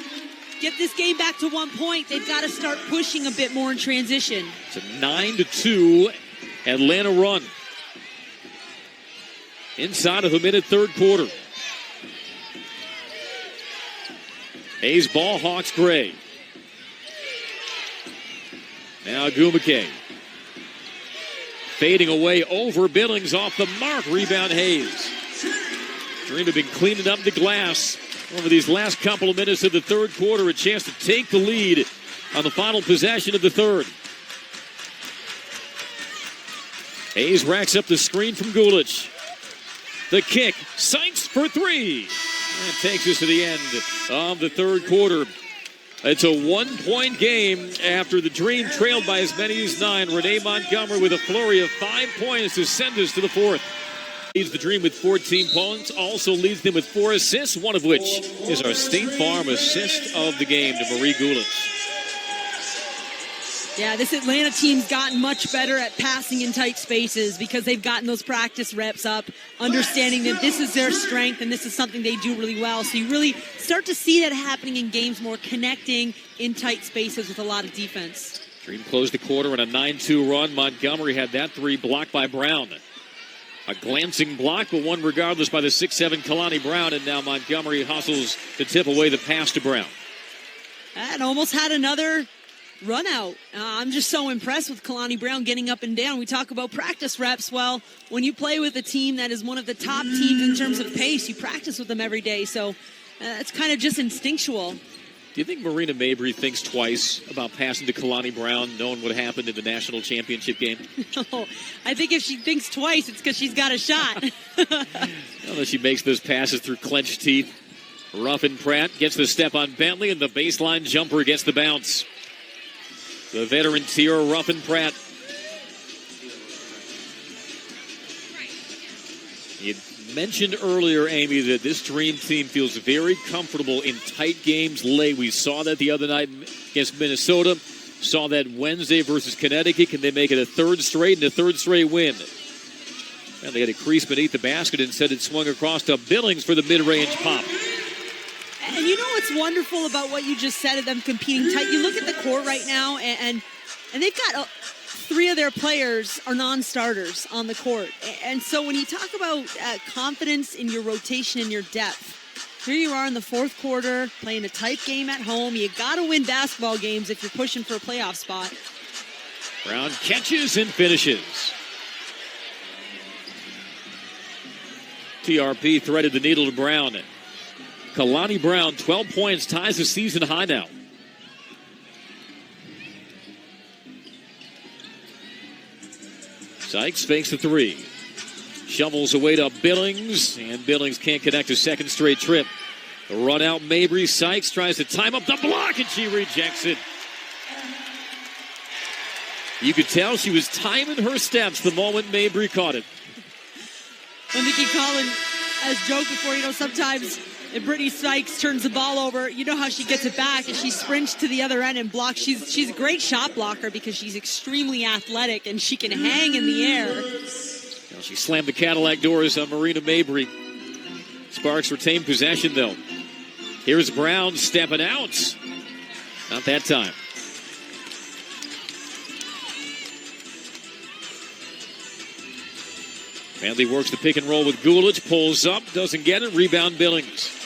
get this game back to 1 point. They've got to start pushing a bit more in transition. It's a 9-2 Atlanta run. Inside of a minute, third quarter. Hayes ball, Hawks gray. Now Agumake. Fading away over Billings off the mark. Rebound Hayes. Dream have been cleaning up the glass over these last couple of minutes of the third quarter. A chance to take the lead on the final possession of the third. Hayes racks up the screen from Gulich. The kick, Sykes for three. That takes us to the end of the third quarter. It's a 1-point game after the Dream trailed by as many as 9. Renee Montgomery with a flurry of 5 points to send us to the fourth. Leads the Dream with 14 points, also leads them with 4 assists, one of which is our State Farm assist of the game to Marie Gulich. Yeah, this Atlanta team's gotten much better at passing in tight spaces because they've gotten those practice reps up, understanding that this is their strength and this is something they do really well. So you really start to see that happening in games more, connecting in tight spaces with a lot of defense. Dream closed the quarter on a 9-2 run. Montgomery had that three blocked by Brown. A glancing block, but one regardless by the 6'7 Kalani Brown, and now Montgomery hustles to tip away the pass to Brown. And almost had another run out. I'm just so impressed with Kalani Brown getting up and down. We talk about practice reps. Well, when you play with a team that is one of the top teams in terms of pace, you practice with them every day. So it's kind of just instinctual. Do you think Marina Mabry thinks twice about passing to Kalani Brown, knowing what happened in the national championship game? No, I think if she thinks twice, it's because she's got a shot. Well, she makes those passes through clenched teeth. Ruffin Pratt gets the step on Bentley, and the baseline jumper gets the bounce. The veteran Tierra Ruffin Pratt. You mentioned earlier, Amy, that this Dream team feels very comfortable in tight games late. We saw that the other night against Minnesota. Saw that Wednesday versus Connecticut. Can they make it a third straight and a third straight win? And they had a crease beneath the basket. Instead, it swung across to Billings for the mid-range pop. And you know what's wonderful about what you just said of them competing tight? You look at the court right now, and they've got 3 of their players are non-starters on the court. And so when you talk about confidence in your rotation and your depth, here you are in the fourth quarter, playing a tight game at home. You got to win basketball games if you're pushing for a playoff spot. Brown catches and finishes. TRP threaded the needle to Brown. Kalani Brown, 12 points, ties the season high now. Sykes fakes the three. Shovels away to Billings, and Billings can't connect a second straight trip. The run out, Mabry. Sykes tries to time up the block, and she rejects it. You could tell she was timing her steps the moment Mabry caught it. Well, Nikki Collins has joked before, sometimes if Brittany Sykes turns the ball over, you know how she gets it back and she sprints to the other end and blocks. She's a great shot blocker because she's extremely athletic and she can hang in the air. Well, she slammed the Cadillac doors on Marina Mabry. Sparks retain possession, though. Here's Brown stepping out. Not that time. Manley works the pick and roll with Gulich, pulls up, doesn't get it, rebound Billings.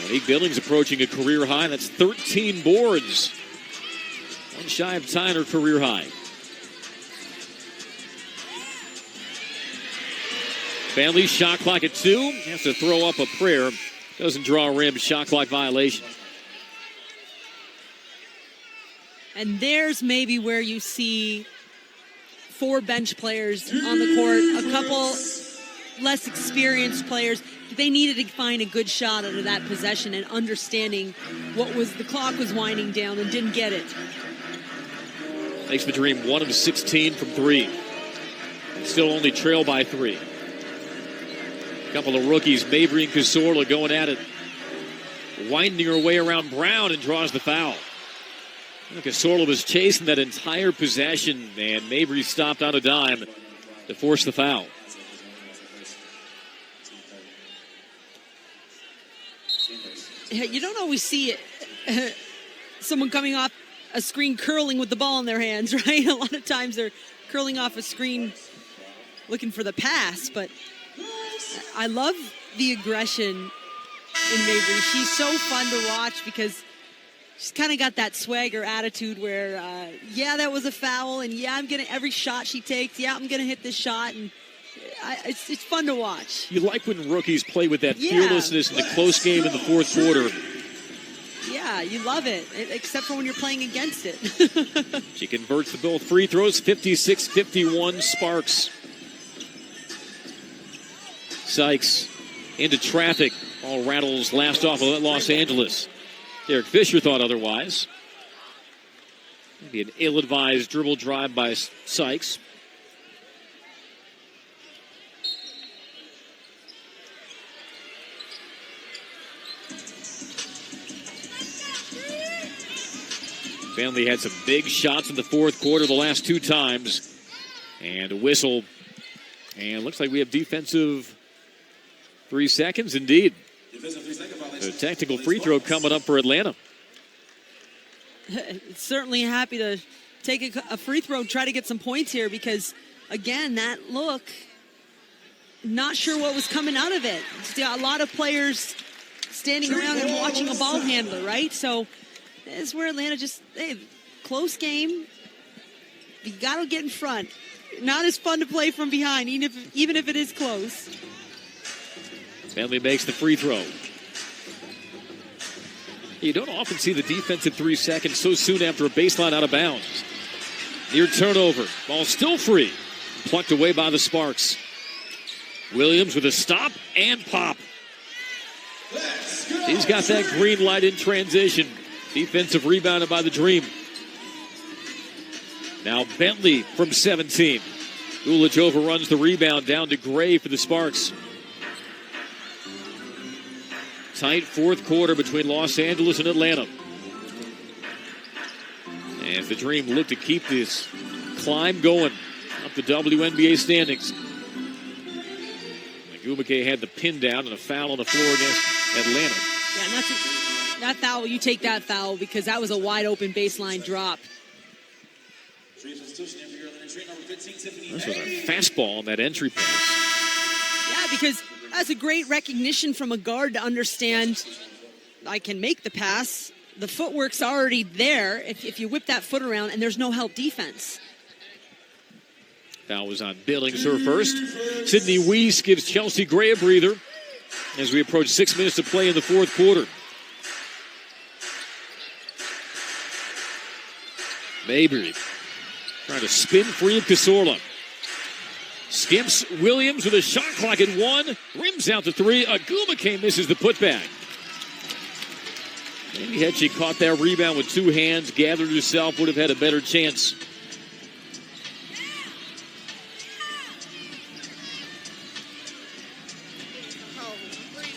Monique Billings approaching a career high, that's 13 boards. One shy of tying her career high. Manley shot clock at 2, has to throw up a prayer, doesn't draw a rim, shot clock violation. And there's maybe where you see 4 bench players on the court, a couple less experienced players. They needed to find a good shot out of that possession and understanding the clock was winding down and didn't get it. Makes the Dream 1 of 16 from 3. And still only trail by 3. A couple of rookies, Mabry and Cazorla, going at it. Winding her way around Brown and draws the foul. Cazorla was chasing that entire possession, and Mabry stopped on a dime to force the foul. You don't always see someone coming off a screen curling with the ball in their hands, right? A lot of times they're curling off a screen looking for the pass, but I love the aggression in Mabry. She's so fun to watch because she's kind of got that swagger attitude where, yeah, that was a foul, and yeah, every shot she takes, yeah, I'm gonna hit this shot, and it's fun to watch. You like when rookies play with that fearlessness in the close game in the fourth quarter. Yeah, you love it, except for when you're playing against it. She converts the both free throws, 56-51 Sparks. Sykes into traffic. All rattles last off of Los Angeles. Derek Fisher thought otherwise. Maybe an ill-advised dribble drive by Sykes. Family had some big shots in the fourth quarter the last 2 times. And a whistle. And looks like we have defensive 3 seconds indeed. So technical free throw coming up for Atlanta. Certainly happy to take a free throw, try to get some points here because, again, that look, not sure what was coming out of it. A lot of players standing around and watching a ball handler, right? So this is where Atlanta close game. You got to get in front. Not as fun to play from behind, even if it is close. Family makes the free throw. You don't often see the defensive 3 seconds so soon after a baseline out of bounds. Near turnover. Ball still free. Plucked away by the Sparks. Williams with a stop and pop. He's got that green light in transition. Defensive rebounded by the Dream. Now Bentley from 17. Ulich overruns the rebound down to Gray for the Sparks. Tight fourth quarter between Los Angeles and Atlanta. As the Dream look to keep this climb going up the WNBA standings. Agumake had the pin down and a foul on the floor against Atlanta. Yeah, that foul, you take that foul because that was a wide open baseline drop. This was a fastball on that entry pass. Yeah, because that's a great recognition from a guard to understand I can make the pass. The footwork's already there if you whip that foot around and there's no help defense. Foul was on Billings, her first. Sydney Weiss gives Chelsea Gray a breather as we approach 6 minutes to play in the fourth quarter. Mabry trying to spin free of Cazorla. Skips Williams with a shot clock at 1. Rims out to 3. Agumake misses the putback. Maybe had she caught that rebound with 2 hands, gathered herself, would have had a better chance.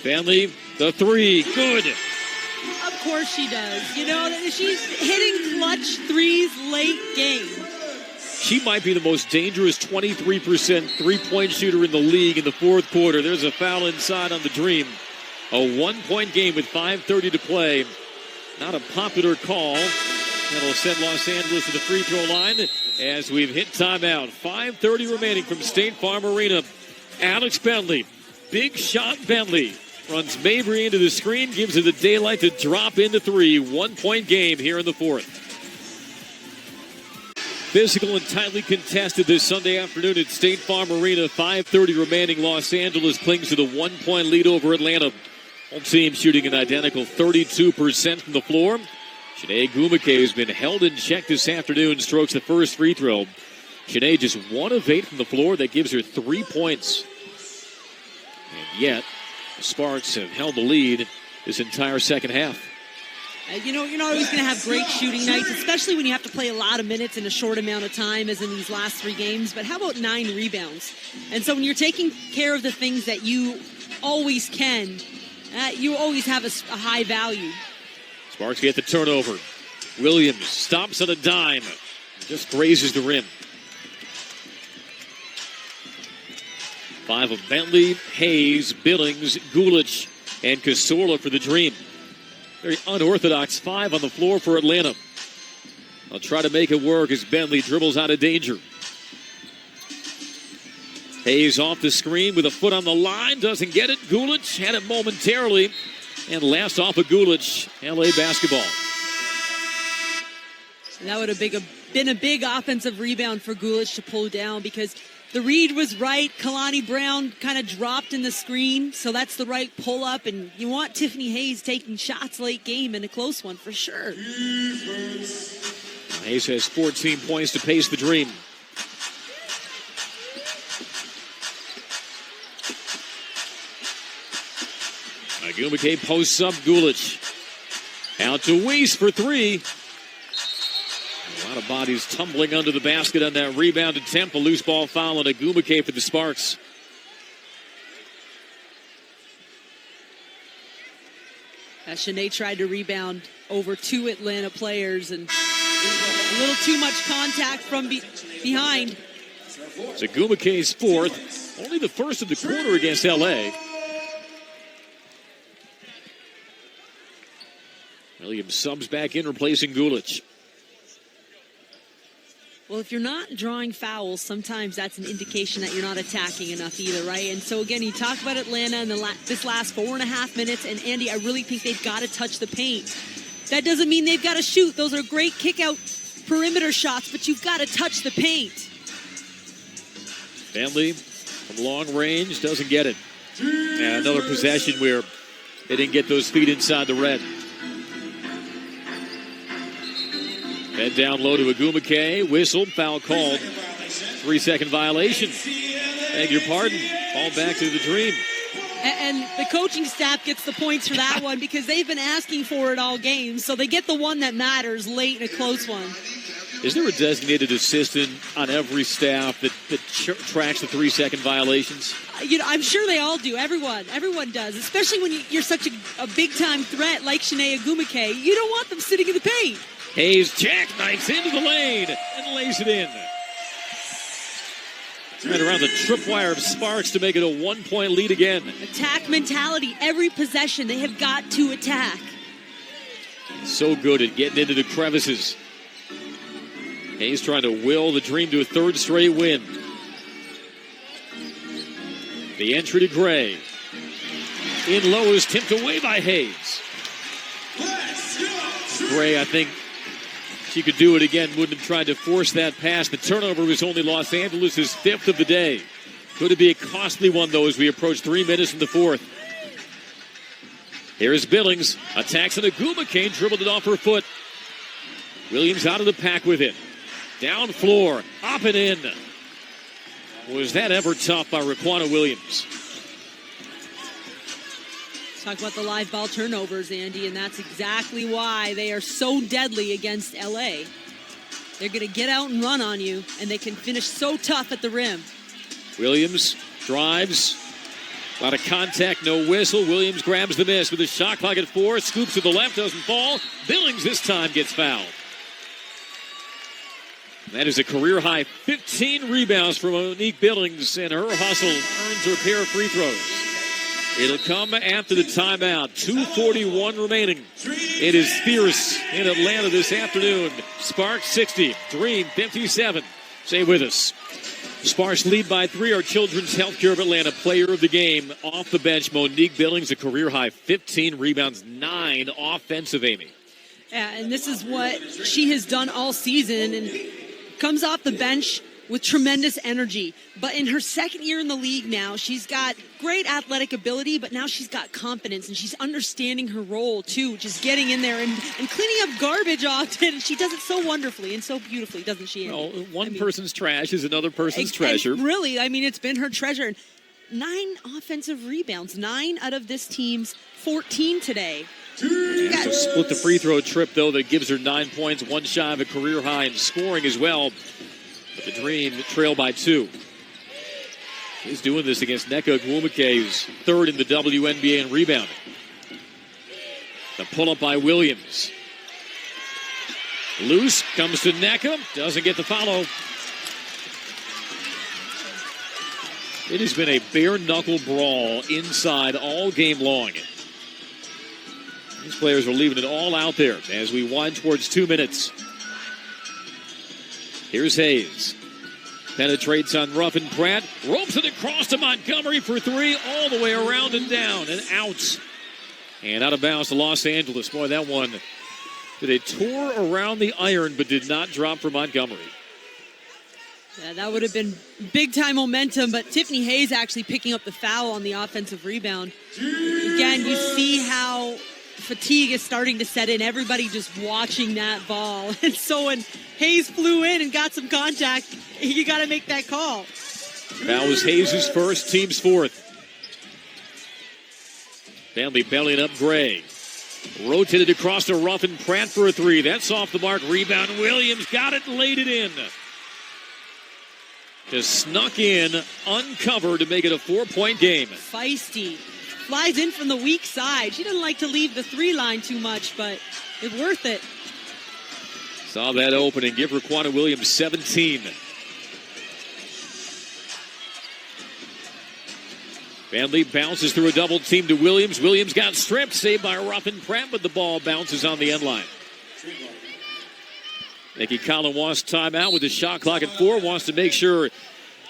Family, the 3, good. Of course she does. You know, she's hitting clutch threes late game. She might be the most dangerous 23% three-point shooter in the league in the fourth quarter. There's a foul inside on the Dream. A 1-point game with 5:30 to play. Not a popular call. That'll send Los Angeles to the free throw line as we've hit timeout. 5:30 remaining from State Farm Arena. Alex Bentley, big shot Bentley. Runs Mabry into the screen, gives her the daylight to drop into 3. 1-point game here in the fourth. Physical and tightly contested this Sunday afternoon at State Farm Arena. 5:30 remaining. Los Angeles clings to the 1-point lead over Atlanta. Home team shooting an identical 32% from the floor. Shanae Agumake, who's been held in check this afternoon, strokes the first free throw. Shanae just 1 of 8 from the floor. That gives her 3 points. And yet, the Sparks have held the lead this entire second half. You're not always going to have great shooting nights, especially when you have to play a lot of minutes in a short amount of time, as in these last 3 games. But how about 9 rebounds? And so when you're taking care of the things that you always can, you always have a high value. Sparks get the turnover. Williams stops on a dime. Just grazes the rim. 5 of Bentley, Hayes, Billings, Gulich, and Cazorla for the Dream. Very unorthodox 5 on the floor for Atlanta. I'll try to make it work as Bentley dribbles out of danger. Hayes off the screen with a foot on the line. Doesn't get it. Gulich had it momentarily. And last off of Gulich, LA basketball. And that would have been a big offensive rebound for Gulich to pull down, because the read was right. Kalani Brown kind of dropped in the screen, so that's the right pull-up. And you want Tiffany Hayes taking shots late game in a close one for sure. Hayes has 14 points to pace the Dream. Agumake posts up Gulich. Out to Weiss for 3. A lot of bodies tumbling under the basket on that rebound attempt. A loose ball foul on Agumake for the Sparks. Shanae tried to rebound over 2 Atlanta players, and a little too much contact from behind. It's Agumake's 4th. Only the first of the quarter against LA. Williams subs back in, replacing Gulich. Well, if you're not drawing fouls, sometimes that's an indication that you're not attacking enough either, right? And so, again, you talk about Atlanta in this last 4.5 minutes, and Andy, I really think they've got to touch the paint. That doesn't mean they've got to shoot. Those are great kick-out perimeter shots, but you've got to touch the paint. Bentley from long range doesn't get it. And another possession where they didn't get those feet inside the red. Head down low to Agumake. Whistle. Foul called. 3-second violation. Beg your pardon. Ball back to the Dream. And the coaching staff gets the points for that one, because they've been asking for it all game. So they get the one that matters late in a close one. Is there a designated assistant on every staff that tracks the 3-second violations? I'm sure they all do. Everyone does. Especially when you're such a big-time threat like Shanae Agumake. You don't want them sitting in the paint. Hayes jackknifes into the lane and lays it in. Right around the tripwire of Sparks to make it a 1-point lead again. Attack mentality. Every possession, they have got to attack. So good at getting into the crevices. Hayes trying to will the Dream to a 3rd straight win. The entry to Gray. In low is tipped away by Hayes. Gray, I think she could do it again. Wouldn't have tried to force that pass. The turnover was only Los Angeles' 5th of the day. Could it be a costly one, though, as we approach 3 minutes in the 4th. Here's Billings. Attacks on Agumake. Dribbled it off her foot. Williams out of the pack with it. Down floor. Up and in. Was that ever tough by Raquana Williams? Talk about the live ball turnovers, Andy, and that's exactly why they are so deadly against LA. They're going to get out and run on you, and they can finish so tough at the rim. Williams drives. A lot of contact, no whistle. Williams grabs the miss with a shot clock at 4. Scoops to the left, doesn't fall. Billings this time gets fouled. That is a career-high 15 rebounds from Monique Billings, and her hustle earns her pair of free throws. It'll come after the timeout. 2:41 remaining. It is fierce in Atlanta this afternoon. Sparks 60, Dream 57. Stay with us. Sparks lead by 3. Our Children's Healthcare of Atlanta player of the game. Off the bench, Monique Billings, a career-high 15 rebounds, 9 offensive, Amy. Yeah, and this is what she has done all season, and comes off the bench with tremendous energy. But in her 2nd year in the league now, she's got great athletic ability, but now she's got confidence, and she's understanding her role, too, just getting in there and cleaning up garbage often. She does it so wonderfully and so beautifully, doesn't she, Andy? Well, one person's trash is another person's treasure. And really, it's been her treasure. 9 offensive rebounds, 9 out of this team's 14 today. So split the free throw trip, though, that gives her 9 points, one shy of a career high in scoring as well. But the Dream trail by 2. He's doing this against Nneka Ogwumike, who's third in the WNBA in rebounding. The pull-up by Williams. Loose, comes to Nneka, doesn't get the follow. It has been a bare-knuckle brawl inside all game long. These players are leaving it all out there as we wind towards 2 minutes. Here's Hayes. Penetrates on Ruffin Pratt. Ropes it across to Montgomery for 3. All the way around and down and out. And out of bounds to Los Angeles. Boy, that one did a tour around the iron but did not drop for Montgomery. Yeah, that would have been big-time momentum, but Tiffany Hayes actually picking up the foul on the offensive rebound. Again, you see how fatigue is starting to set in. Everybody just watching that ball. And so when Hayes flew in and got some contact, you got to make that call. That was Hayes' first, team's fourth. Family bellying up Gray. Rotated across to Ruffin Pratt for a 3. That's off the mark. Rebound. Williams got it and laid it in. Just snuck in, uncovered to make it a 4-point game. Feisty. Flies in from the weak side. She doesn't like to leave the 3 line too much, but it's worth it. Saw that opening. Give Raquana Williams 17. VanVleet bounces through a double team to Williams. Williams got stripped, saved by Ruffin Pratt, but the ball bounces on the end line. Nikki Collin wants timeout with the shot clock at 4. Wants to make sure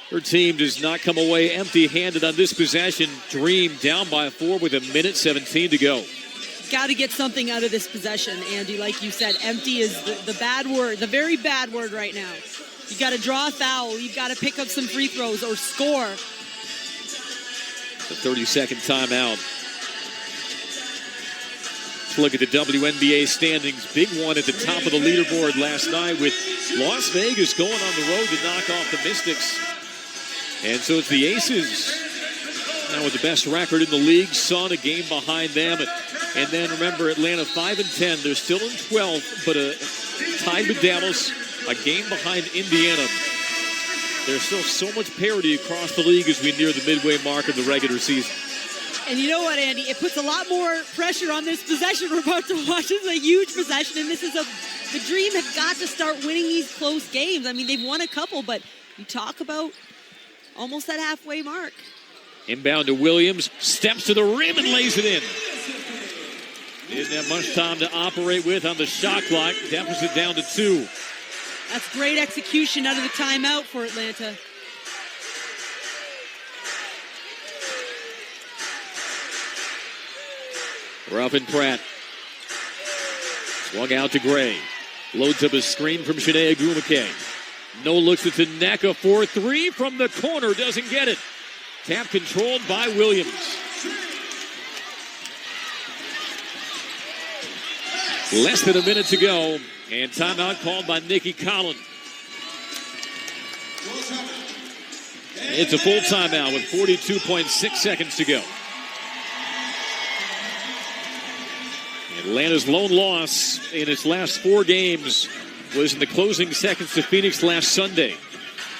her team does not come away empty-handed on this possession. Dream down by 4 with 1:17 to go. Got to get something out of this possession, Andy. Like you said, empty is the bad word, the very bad word right now. You got to draw a foul. You've got to pick up some free throws or score. The 30-second timeout. Let's look at the WNBA standings. Big one at the top of the leaderboard last night with Las Vegas going on the road to knock off the Mystics. And so it's the Aces now with the best record in the league. Sun a game behind them. And then remember, Atlanta 5-10. They're still in 12th, but tied with Dallas, a game behind Indiana. There's still so much parity across the league as we near the midway mark of the regular season. And you know what, Andy? It puts a lot more pressure on this possession we're about to watch. This is a huge possession, and the Dream have got to start winning these close games. I mean, they've won a couple, but you talk about almost that halfway mark. Inbound to Williams, steps to the rim and lays it in. Didn't have much time to operate with on the shot clock. Deficit down to 2. That's great execution out of the timeout for Atlanta. Ruffin Pratt. Swung out to Gray. Loads up a screen from Shanae Ogwumike. No looks at Nneka for 3 from the corner. Doesn't get it. Tap controlled by Williams. Less than a minute to go. And timeout called by Nikki Collin. It's a full timeout with 42.6 seconds to go. Atlanta's lone loss in its last 4 games was in the closing seconds to Phoenix last Sunday.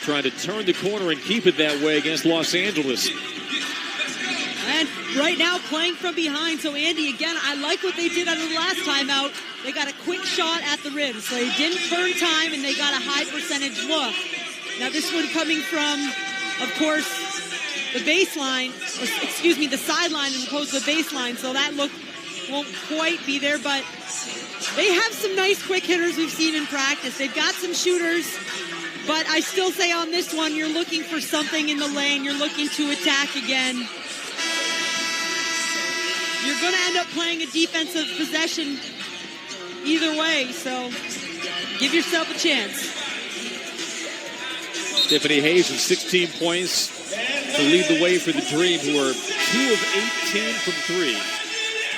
Trying to turn the corner and keep it that way against Los Angeles. And right now playing from behind. So, Andy, again, I like what they did out of the last timeout. They got a quick shot at the rim. So they didn't burn time, and they got a high percentage look. Now, this one coming from, of course, the baseline, or excuse me, the sideline as opposed to the baseline. So that look won't quite be there, but they have some nice quick hitters we've seen in practice. They've got some shooters, but I still say on this one, you're looking for something in the lane. You're looking to attack again. You're going to end up playing a defensive possession either way, so give yourself a chance. Tiffany Hayes with 16 points to lead the way for the Dream, who are 2 of 18 from 3.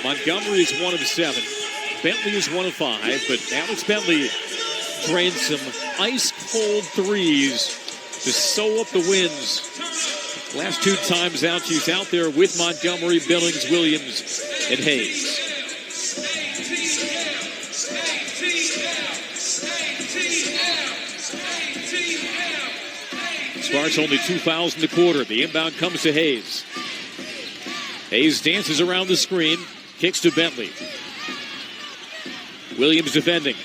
Montgomery is 1 of 7. Bentley is 1 of 5, but Alex Bentley drained some ice-cold threes to sew up the wins. Last 2 times out, she's out there with Montgomery, Billings, Williams, and Hayes. Sparks only 2 fouls in the quarter. The inbound comes to Hayes. Hayes dances around the screen, kicks to Bentley. Williams defending.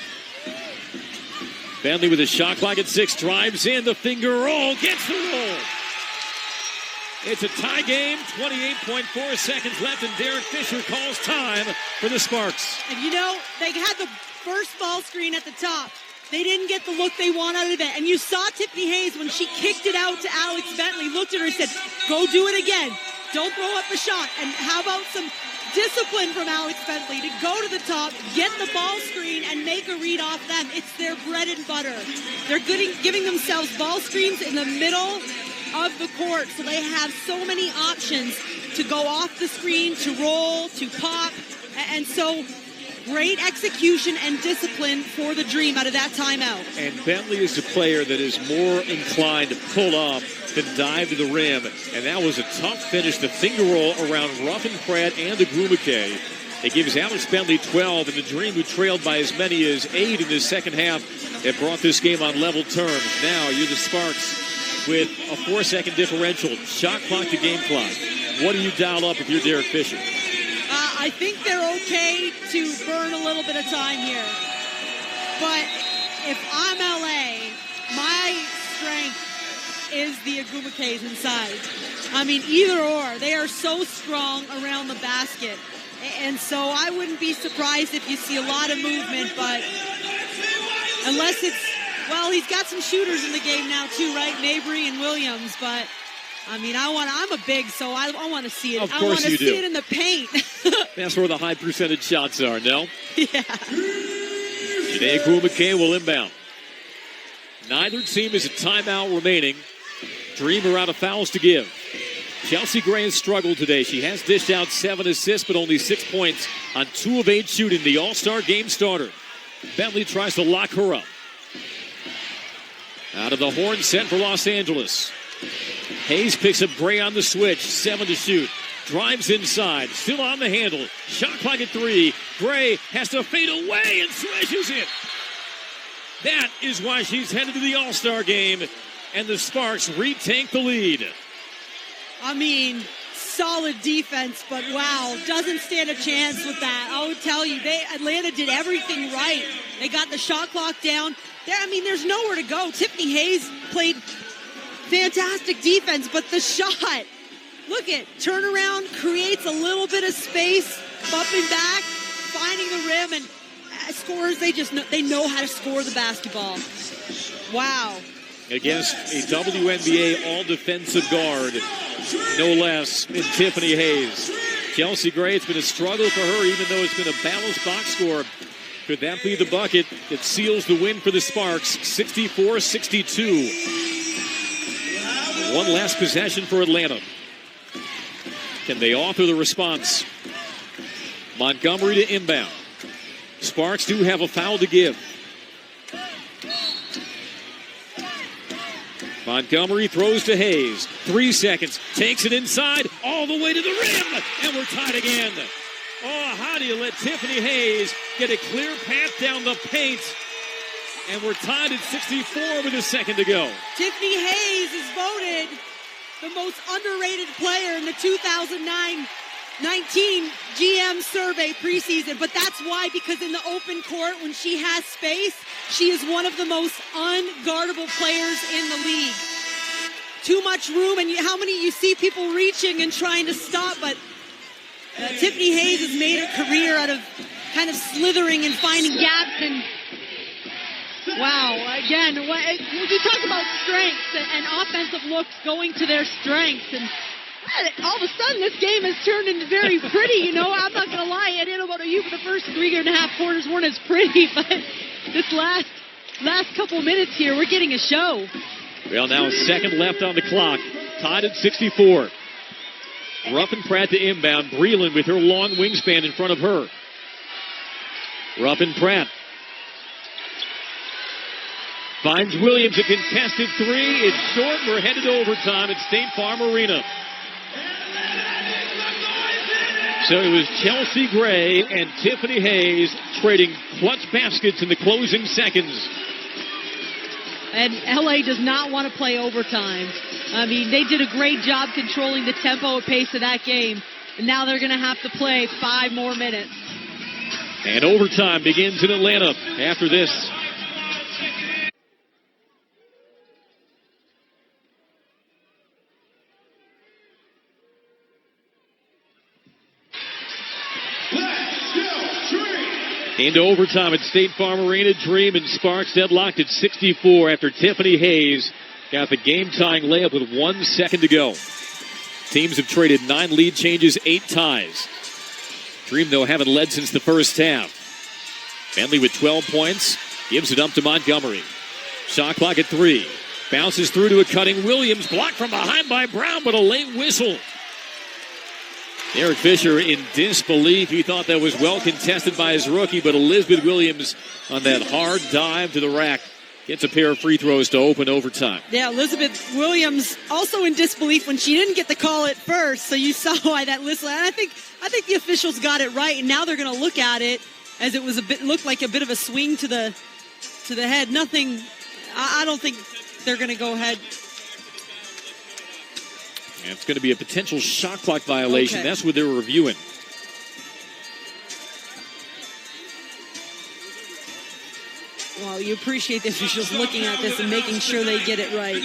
Bentley with a shot clock at 6, drives in, the finger roll, gets the roll. It's a tie game, 28.4 seconds left, and Derek Fisher calls time for the Sparks. And you know, they had the first ball screen at the top. They didn't get the look they want out of it. And you saw Tiffany Hayes when she kicked it out to Alex Bentley, looked at her and said, go do it again. Don't throw up the shot. And how about some discipline from Alex Bentley to go to the top, get the ball screen, and make a read off them. It's their bread and butter. They're giving themselves ball screens in the middle of the court, so they have so many options to go off the screen, to roll, to pop, and so great execution and discipline for the Dream out of that timeout. And Bentley is a player that is more inclined to pull up than dive to the rim, and that was a tough finish. The finger roll around Ruffin Pratt and Agumake. It gives Alex Bentley 12, and the Dream, who trailed by as many as 8 in the second half, have brought this game on level terms. Now you're the Sparks with a 4-second differential, shot clock to game clock. What do you dial up if you're Derek Fisher? I think they're okay to burn a little bit of time here. But if I'm LA, my strength is the Agumake's inside. I mean, either or. They are so strong around the basket. And so I wouldn't be surprised if you see a lot of movement, but unless it's, well, he's got some shooters in the game now too, right? Mabry and Williams, but I mean, I'm a big, so I want to see it. Of I course want to you see do. it in the paint. That's where the high percentage shots are, no? Yeah. Janae Agumake will inbound. Neither team has a timeout remaining. Dream are out of fouls to give. Chelsea Gray has struggled today. She has dished out 7 assists, but only 6 points on 2 of 8 shooting. The All-Star game starter. Bentley tries to lock her up. Out of the horn set for Los Angeles. Hayes picks up Gray on the switch. 7 to shoot. Drives inside. Still on the handle. Shot clock at 3. Gray has to fade away and smashes it. That is why she's headed to the All-Star game. And the Sparks retake the lead. I mean, solid defense, but wow, doesn't stand a chance with that. I would tell you, Atlanta did everything right. They got the shot clock down. There's nowhere to go. Tiffany Hayes played fantastic defense, but the shot, look at, turnaround, creates a little bit of space, bumping back, finding the rim, and scorers, they know how to score the basketball. Wow. Against a WNBA all-defensive guard, no less, in Tiffany Hayes. Chelsea Gray, it's been a struggle for her, even though it's been a balanced box score. Could that be the bucket that seals the win for the Sparks? 64-62. One last possession for Atlanta. Can they author the response? Montgomery to inbound. Sparks do have a foul to give. Montgomery throws to Hayes. 3 seconds. Takes it inside. All the way to the rim. And we're tied again. Oh, how do you let Tiffany Hayes get a clear path down the paint? And we're tied at 64 with a second to go. Tiffany Hayes is voted the most underrated player in the 2019 GM survey preseason. But that's why, because in the open court, when she has space, she is one of the most unguardable players in the league. Too much room, and how many you see people reaching and trying to stop, but Tiffany Hayes has made her career out of kind of slithering and finding gaps. And wow, again, you talk about strengths and offensive looks going to their strengths, and all of a sudden this game has turned into very pretty. I'm not going to lie, I didn't know about you, but the first 3.5 quarters weren't as pretty, but this last couple minutes here, we're getting a show. Well, now a second left on the clock. Tied at 64. Ruffin Pratt to inbound. Breland with her long wingspan in front of her. Ruffin Pratt finds Williams, a contested 3. It's short. We're headed to overtime at State Farm Arena. So it was Chelsea Gray and Tiffany Hayes trading clutch baskets in the closing seconds. And LA does not want to play overtime. I mean, they did a great job controlling the tempo and pace of that game. And now they're going to have to play 5 more minutes. And overtime begins in Atlanta after this. Into overtime at State Farm Arena. Dream and Sparks deadlocked at 64 after Tiffany Hayes got the game-tying layup with 1 second to go. Teams have traded 9 lead changes, 8 ties. Dream, though, haven't led since the first half. Bentley with 12 points. Gives it up to Montgomery. Shot clock at 3. Bounces through to a cutting Williams. Blocked from behind by Brown, but a late whistle. Derek Fisher in disbelief. He thought that was well contested by his rookie, but Elizabeth Williams on that hard dive to the rack gets a pair of free throws to open overtime. Yeah, Elizabeth Williams also in disbelief when she didn't get the call at first. So you saw why that whistle. And I think the officials got it right, and now they're going to look at it as it was looked like a bit of a swing to the head. Nothing. I don't think they're going to go ahead. And it's going to be a potential shot clock violation. Okay. That's what they're reviewing. Well, you appreciate the officials looking at this and making sure they get it right.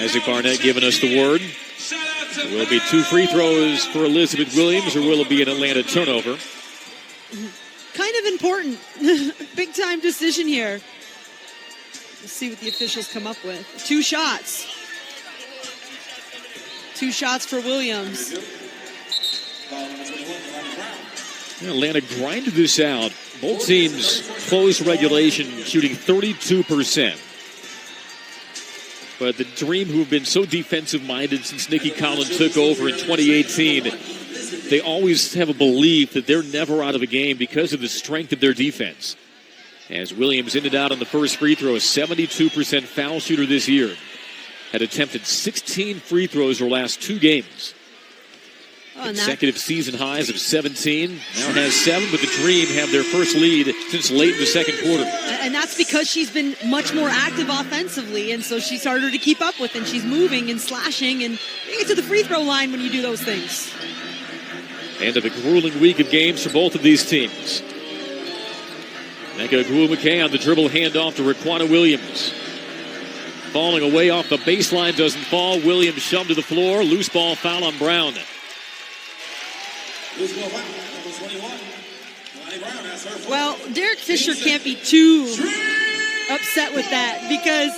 Isaac Barnett giving us the word. Will it be 2 free throws for Elizabeth Williams, or will it be an Atlanta turnover? Kind of important. Big time decision here. Let's see what the officials come up with. 2 shots. 2 shots for Williams. Atlanta grinded this out. Both teams closed regulation shooting 32%. But the Dream, who have been so defensive-minded since Nikki Collins took over in 2018, they always have a belief that they're never out of a game because of the strength of their defense. As Williams in and out on the first free throw, a 72% foul shooter this year. Had attempted 16 free throws her last 2 games. Consecutive season highs of 17. Now has 7, but the Dream have their first lead since late in the second quarter. And that's because she's been much more active offensively, and so she's harder to keep up with, and she's moving and slashing, and you get to the free throw line when you do those things. End of a grueling week of games for both of these teams. Nneka Ogwumike on the dribble handoff to Raquana Williams. Falling away off the baseline, doesn't fall. Williams shoved to the floor. Loose ball foul on Brown. Well, Derek Fisher can't be too upset with that, because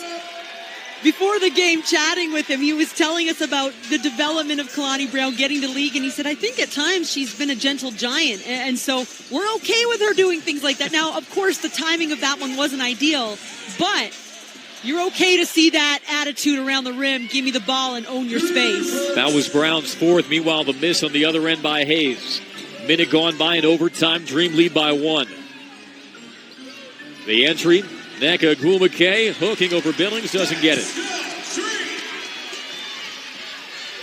before the game, chatting with him, he was telling us about the development of Kalani Brown getting to league, and he said, I think at times she's been a gentle giant, and so we're okay with her doing things like that. Now, of course, the timing of that one wasn't ideal, but you're okay to see that attitude around the rim. Give me the ball and own your space. That was Brown's 4th. Meanwhile, the miss on the other end by Hayes. Minute gone by in overtime. Dream lead by 1. The entry. Nneka Ogwumike hooking over Billings. Doesn't get it.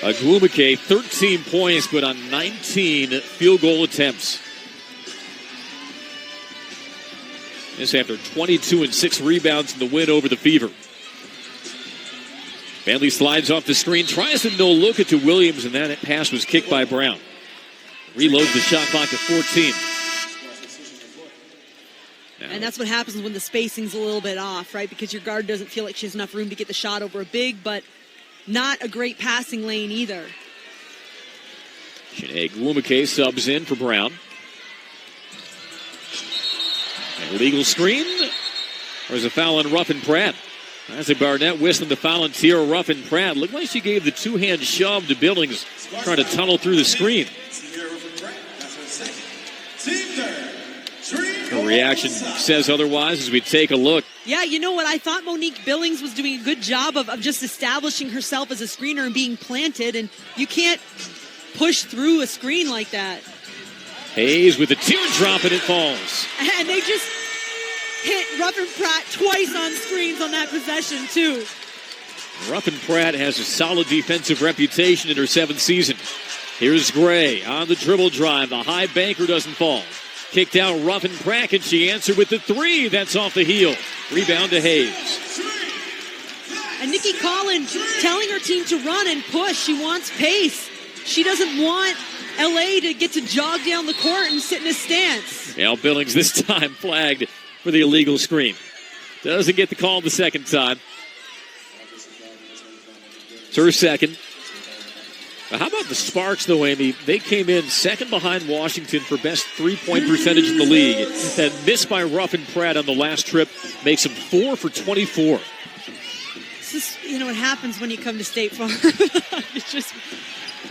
Ogwumike, 13 points, but on 19 field goal attempts. This after 22 and 6 rebounds in the win over the Fever. Bentley slides off the screen, tries to no-look it to Williams, and that pass was kicked by Brown. Reloads the shot clock to 14. And that's what happens when the spacing's a little bit off, right? Because your guard doesn't feel like she has enough room to get the shot over a big, but not a great passing lane either. Nneka Ogwumike subs in for Brown. An illegal screen. There's a foul on Ruffin Pratt. Isaac Barnett whistling the foul on Tierra Ruffin Pratt. Looked like she gave the 2-hand shove to Billings, trying to tunnel through the screen. Her reaction says otherwise as we take a look. Yeah, you know what? I thought Monique Billings was doing a good job of just establishing herself as a screener and being planted, and you can't push through a screen like that. Hayes with a teardrop, and it falls. And they just hit Ruffin Pratt twice on screens on that possession, too. Ruffin Pratt has a solid defensive reputation in her 7th season. Here's Gray on the dribble drive. The high banker doesn't fall. Kicked out Ruffin Pratt, and she answered with the three. That's off the heel. Rebound to Hayes. And Nikki Collins telling her team to run and push. She wants pace. She doesn't want LA to get to jog down the court and sit in a stance. Al Billings this time flagged for the illegal screen. Doesn't get the call the second time. It's her second. But how about the Sparks, though, Amy? They came in second behind Washington for best three-point percentage in the league. That miss by Ruffin Pratt on the last trip makes them 4 for 24. This is, what happens when you come to State Farm. It's just...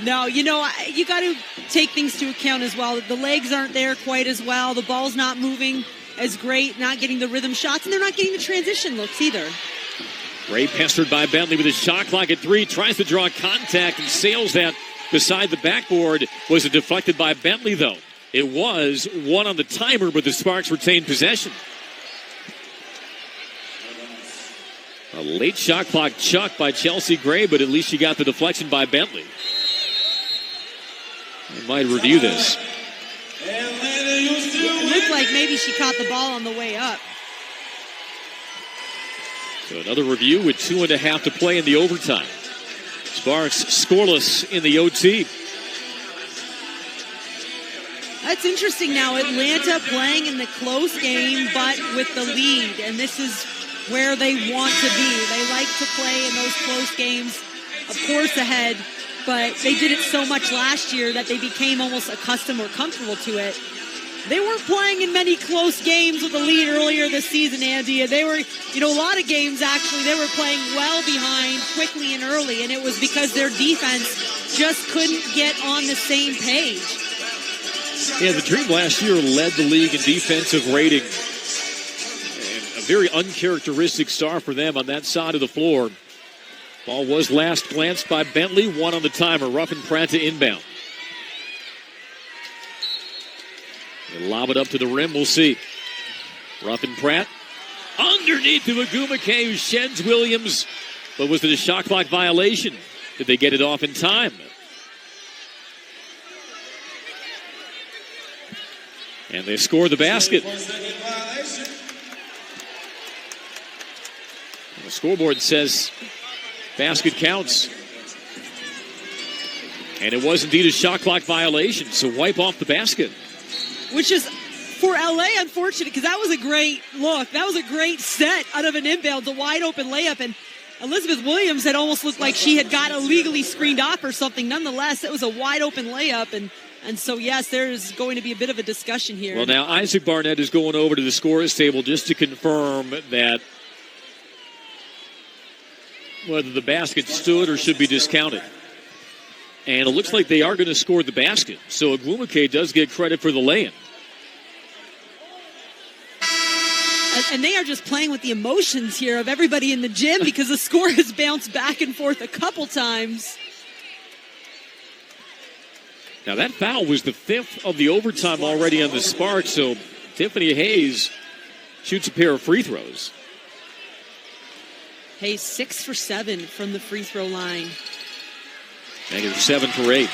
No, you got to take things to account as well. The legs aren't there quite as well. The ball's not moving as great, not getting the rhythm shots, and they're not getting the transition looks either. Ray pestered by Bentley with his shot clock at 3, tries to draw contact and sails that beside the backboard. Was it deflected by Bentley, though? It was. One on the timer, but the Sparks retained possession. A late shot clock chuck by Chelsea Gray, but at least she got the deflection by Bentley. We might review this. It looked like maybe she caught the ball on the way up. So another review with 2.5 to play in the overtime. Sparks scoreless in the OT. That's interesting now. Atlanta playing in the close game, but with the lead. And this is where they want to be. They like to play in those close games, of course, ahead. But they did it so much last year that they became almost accustomed or comfortable to it. They weren't playing in many close games with a lead earlier this season, Andy. They were, a lot of games, actually, they were playing well behind quickly and early, and it was because their defense just couldn't get on the same page. Yeah, the Dream last year led the league in defensive rating. And a very uncharacteristic start for them on that side of the floor. Ball was last glanced by Bentley, 1 on the timer. Ruffin Pratt to inbound. They lob it up to the rim, we'll see. Ruffin Pratt underneath to Agumake, who sheds Williams. But was it a shot clock violation? Did they get it off in time? And they score the basket. The scoreboard says basket counts. And it was indeed a shot clock violation, so wipe off the basket. Which is, for LA, unfortunate, because that was a great look. That was a great set out of an inbound, a wide open layup. And Elizabeth Williams had almost looked like she had got illegally screened off or something. Nonetheless, it was a wide open layup. And so, yes, there's going to be a bit of a discussion here. Well, now Isaac Barnett is going over to the scorer's table just to confirm that whether the basket stood or should be discounted. And it looks like they are going to score the basket. So Agumake does get credit for the lay-in. And they are just playing with the emotions here of everybody in the gym because the score has bounced back and forth a couple times. Now that foul was the 5th of the overtime already on the Sparks, so Tiffany Hayes shoots a pair of free throws. Hayes 6 for 7 from the free throw line. Negative 7 for 8.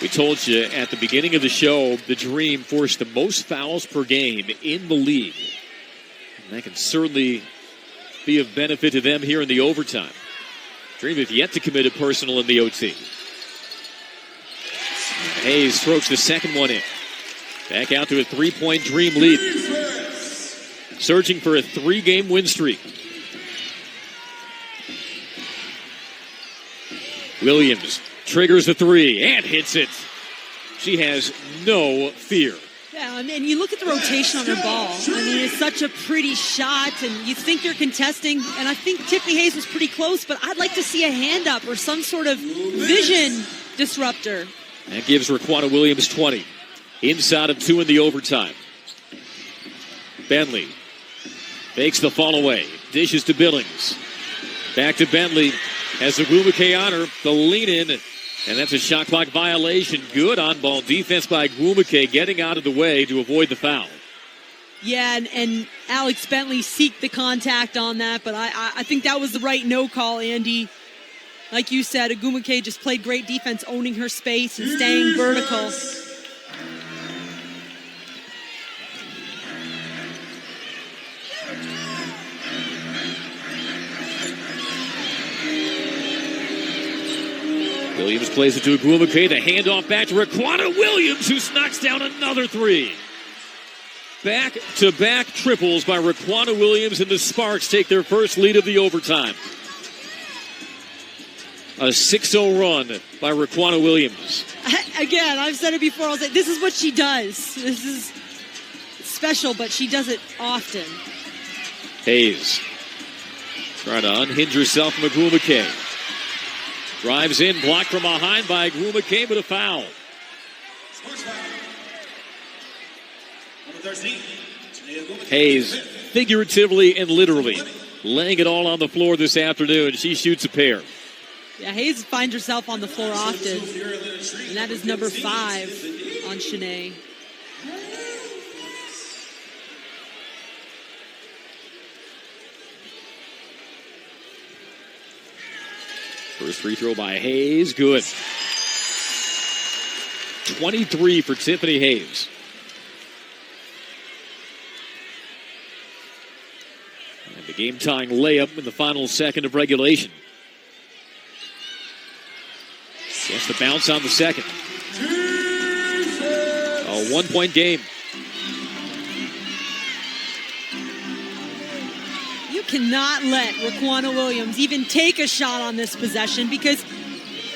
We told you at the beginning of the show, the Dream forced the most fouls per game in the league. And that can certainly be of benefit to them here in the overtime. Dream have yet to commit a personal in the OT. Hayes strokes the second one in. Back out to a 3-point Dream lead. Surging for a 3-game win streak. Williams triggers the 3 and hits it. She has no fear. Yeah, and you look at the rotation on her ball. I mean, it's such a pretty shot, and you think you're contesting. And I think Tiffany Hayes was pretty close, but I'd like to see a hand up or some sort of vision disruptor. That gives Raquana Williams 20. Inside of 2 in the overtime. Bentley fakes the fall away. Dishes to Billings. Back to Bentley. Has Agumake on her. The lean in. And that's a shot clock violation. Good on-ball defense by Agumake, getting out of the way to avoid the foul. Yeah, and Alex Bentley seeked the contact on that, but I think that was the right no call, Andy. Like you said, Agumake just played great defense, owning her space and staying vertical. Williams plays it to Agumake. The handoff back to Raquana Williams, who knocks down another three. Back-to-back triples by Raquana Williams, and the Sparks take their first lead of the overtime. A 6-0 run by Raquana Williams. Again, I've said it before. I'll say this is what she does. This is special, but she does it often. Hayes trying to unhinge herself from Agumake. Drives in, blocked from behind by Agumake, but a foul. Hayes, figuratively and literally, laying it all on the floor this afternoon. She shoots a pair. Yeah, Hayes finds herself on the floor often. And that is number 5 on Shanae. First free throw by Hayes, good. 23 for Tiffany Hayes. And the game-tying layup in the final second of regulation. Gets the bounce on the second. A 1-point game. You cannot let Raquana Williams even take a shot on this possession, because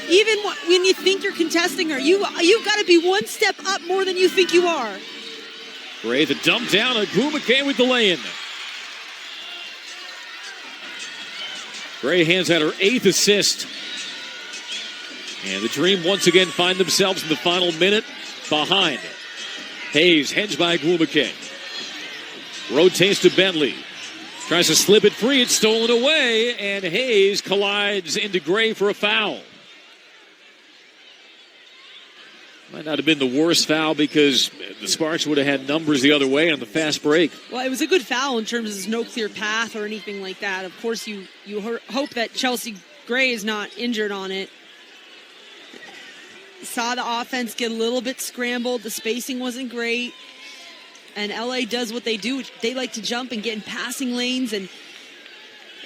even when you think you're contesting her, you've got to be one step up more than you think you are. Gray, the dump down. Agumake with the lay-in. Gray hands out her 8th assist. And the Dream once again find themselves in the final minute behind. Hayes hedged by Agumake. Rotates to Bentley. Tries to slip it free. It's stolen away. And Hayes collides into Gray for a foul. Might not have been the worst foul, because the Sparks would have had numbers the other way on the fast break. Well, it was a good foul in terms of there's no clear path or anything like that. Of course, you hope that Chelsea Gray is not injured on it. Saw the offense get a little bit scrambled. The spacing wasn't great. And LA does what they do. They like to jump and get in passing lanes. And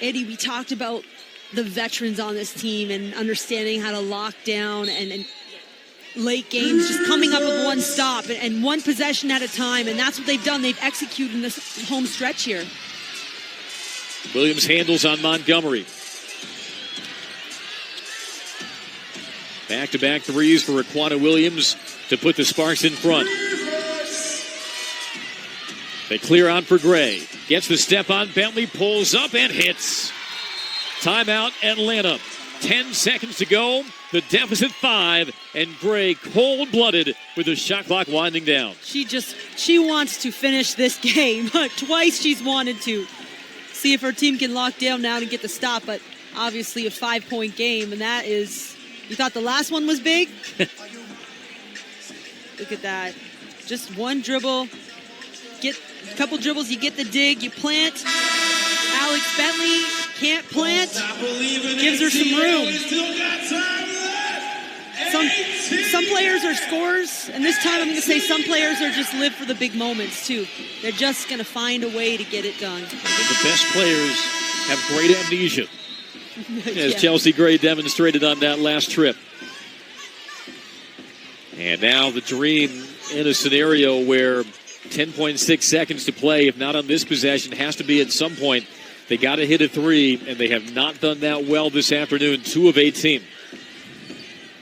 Eddie, we talked about the veterans on this team and understanding how to lock down and late games, just coming up with one stop and one possession at a time. And that's what they've done. They've executed in this home stretch here. Williams handles on Montgomery. Back-to-back threes for Raquana Williams to put the Sparks in front. They clear out for Gray. Gets the step on Bentley, pulls up and hits. Timeout, Atlanta. 10 seconds to go. The deficit 5, and Gray cold-blooded with the shot clock winding down. She wants to finish this game. Twice she's wanted to see if her team can lock down now and get the stop, but obviously a 5-point game, and that is... You thought the last one was big? Look at that. Just one dribble. Get a couple dribbles, you get the dig, you plant. Alex Bentley can't plant. Gives her some room. Some players are scorers, and this time I'm going to say some players are just live for the big moments too. They're just going to find a way to get it done. The best players have great amnesia. As Yeah. Chelsea Gray demonstrated on that last trip. And now the Dream in a scenario where 10.6 seconds to play, if not on this possession, has to be at some point. They got to hit a three, and they have not done that well this afternoon, 2 of 18.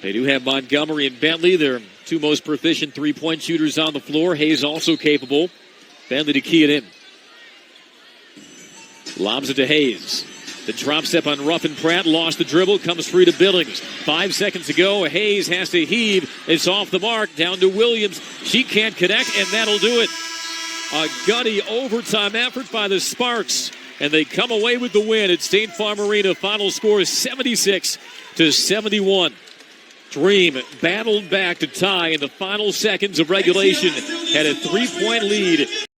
They do have Montgomery and Bentley, their two most proficient three-point shooters on the floor. Hayes also capable. Bentley to key it in. Lobs it to Hayes. The drop step on Ruffin Pratt, lost the dribble, comes free to Billings. 5 seconds to go. Hayes has to heave. It's off the mark, down to Williams. She can't connect, and that'll do it. A gutty overtime effort by the Sparks, and they come away with the win at State Farm Arena. Final score is 76-71. Dream battled back to tie in the final seconds of regulation, had a 3-point lead.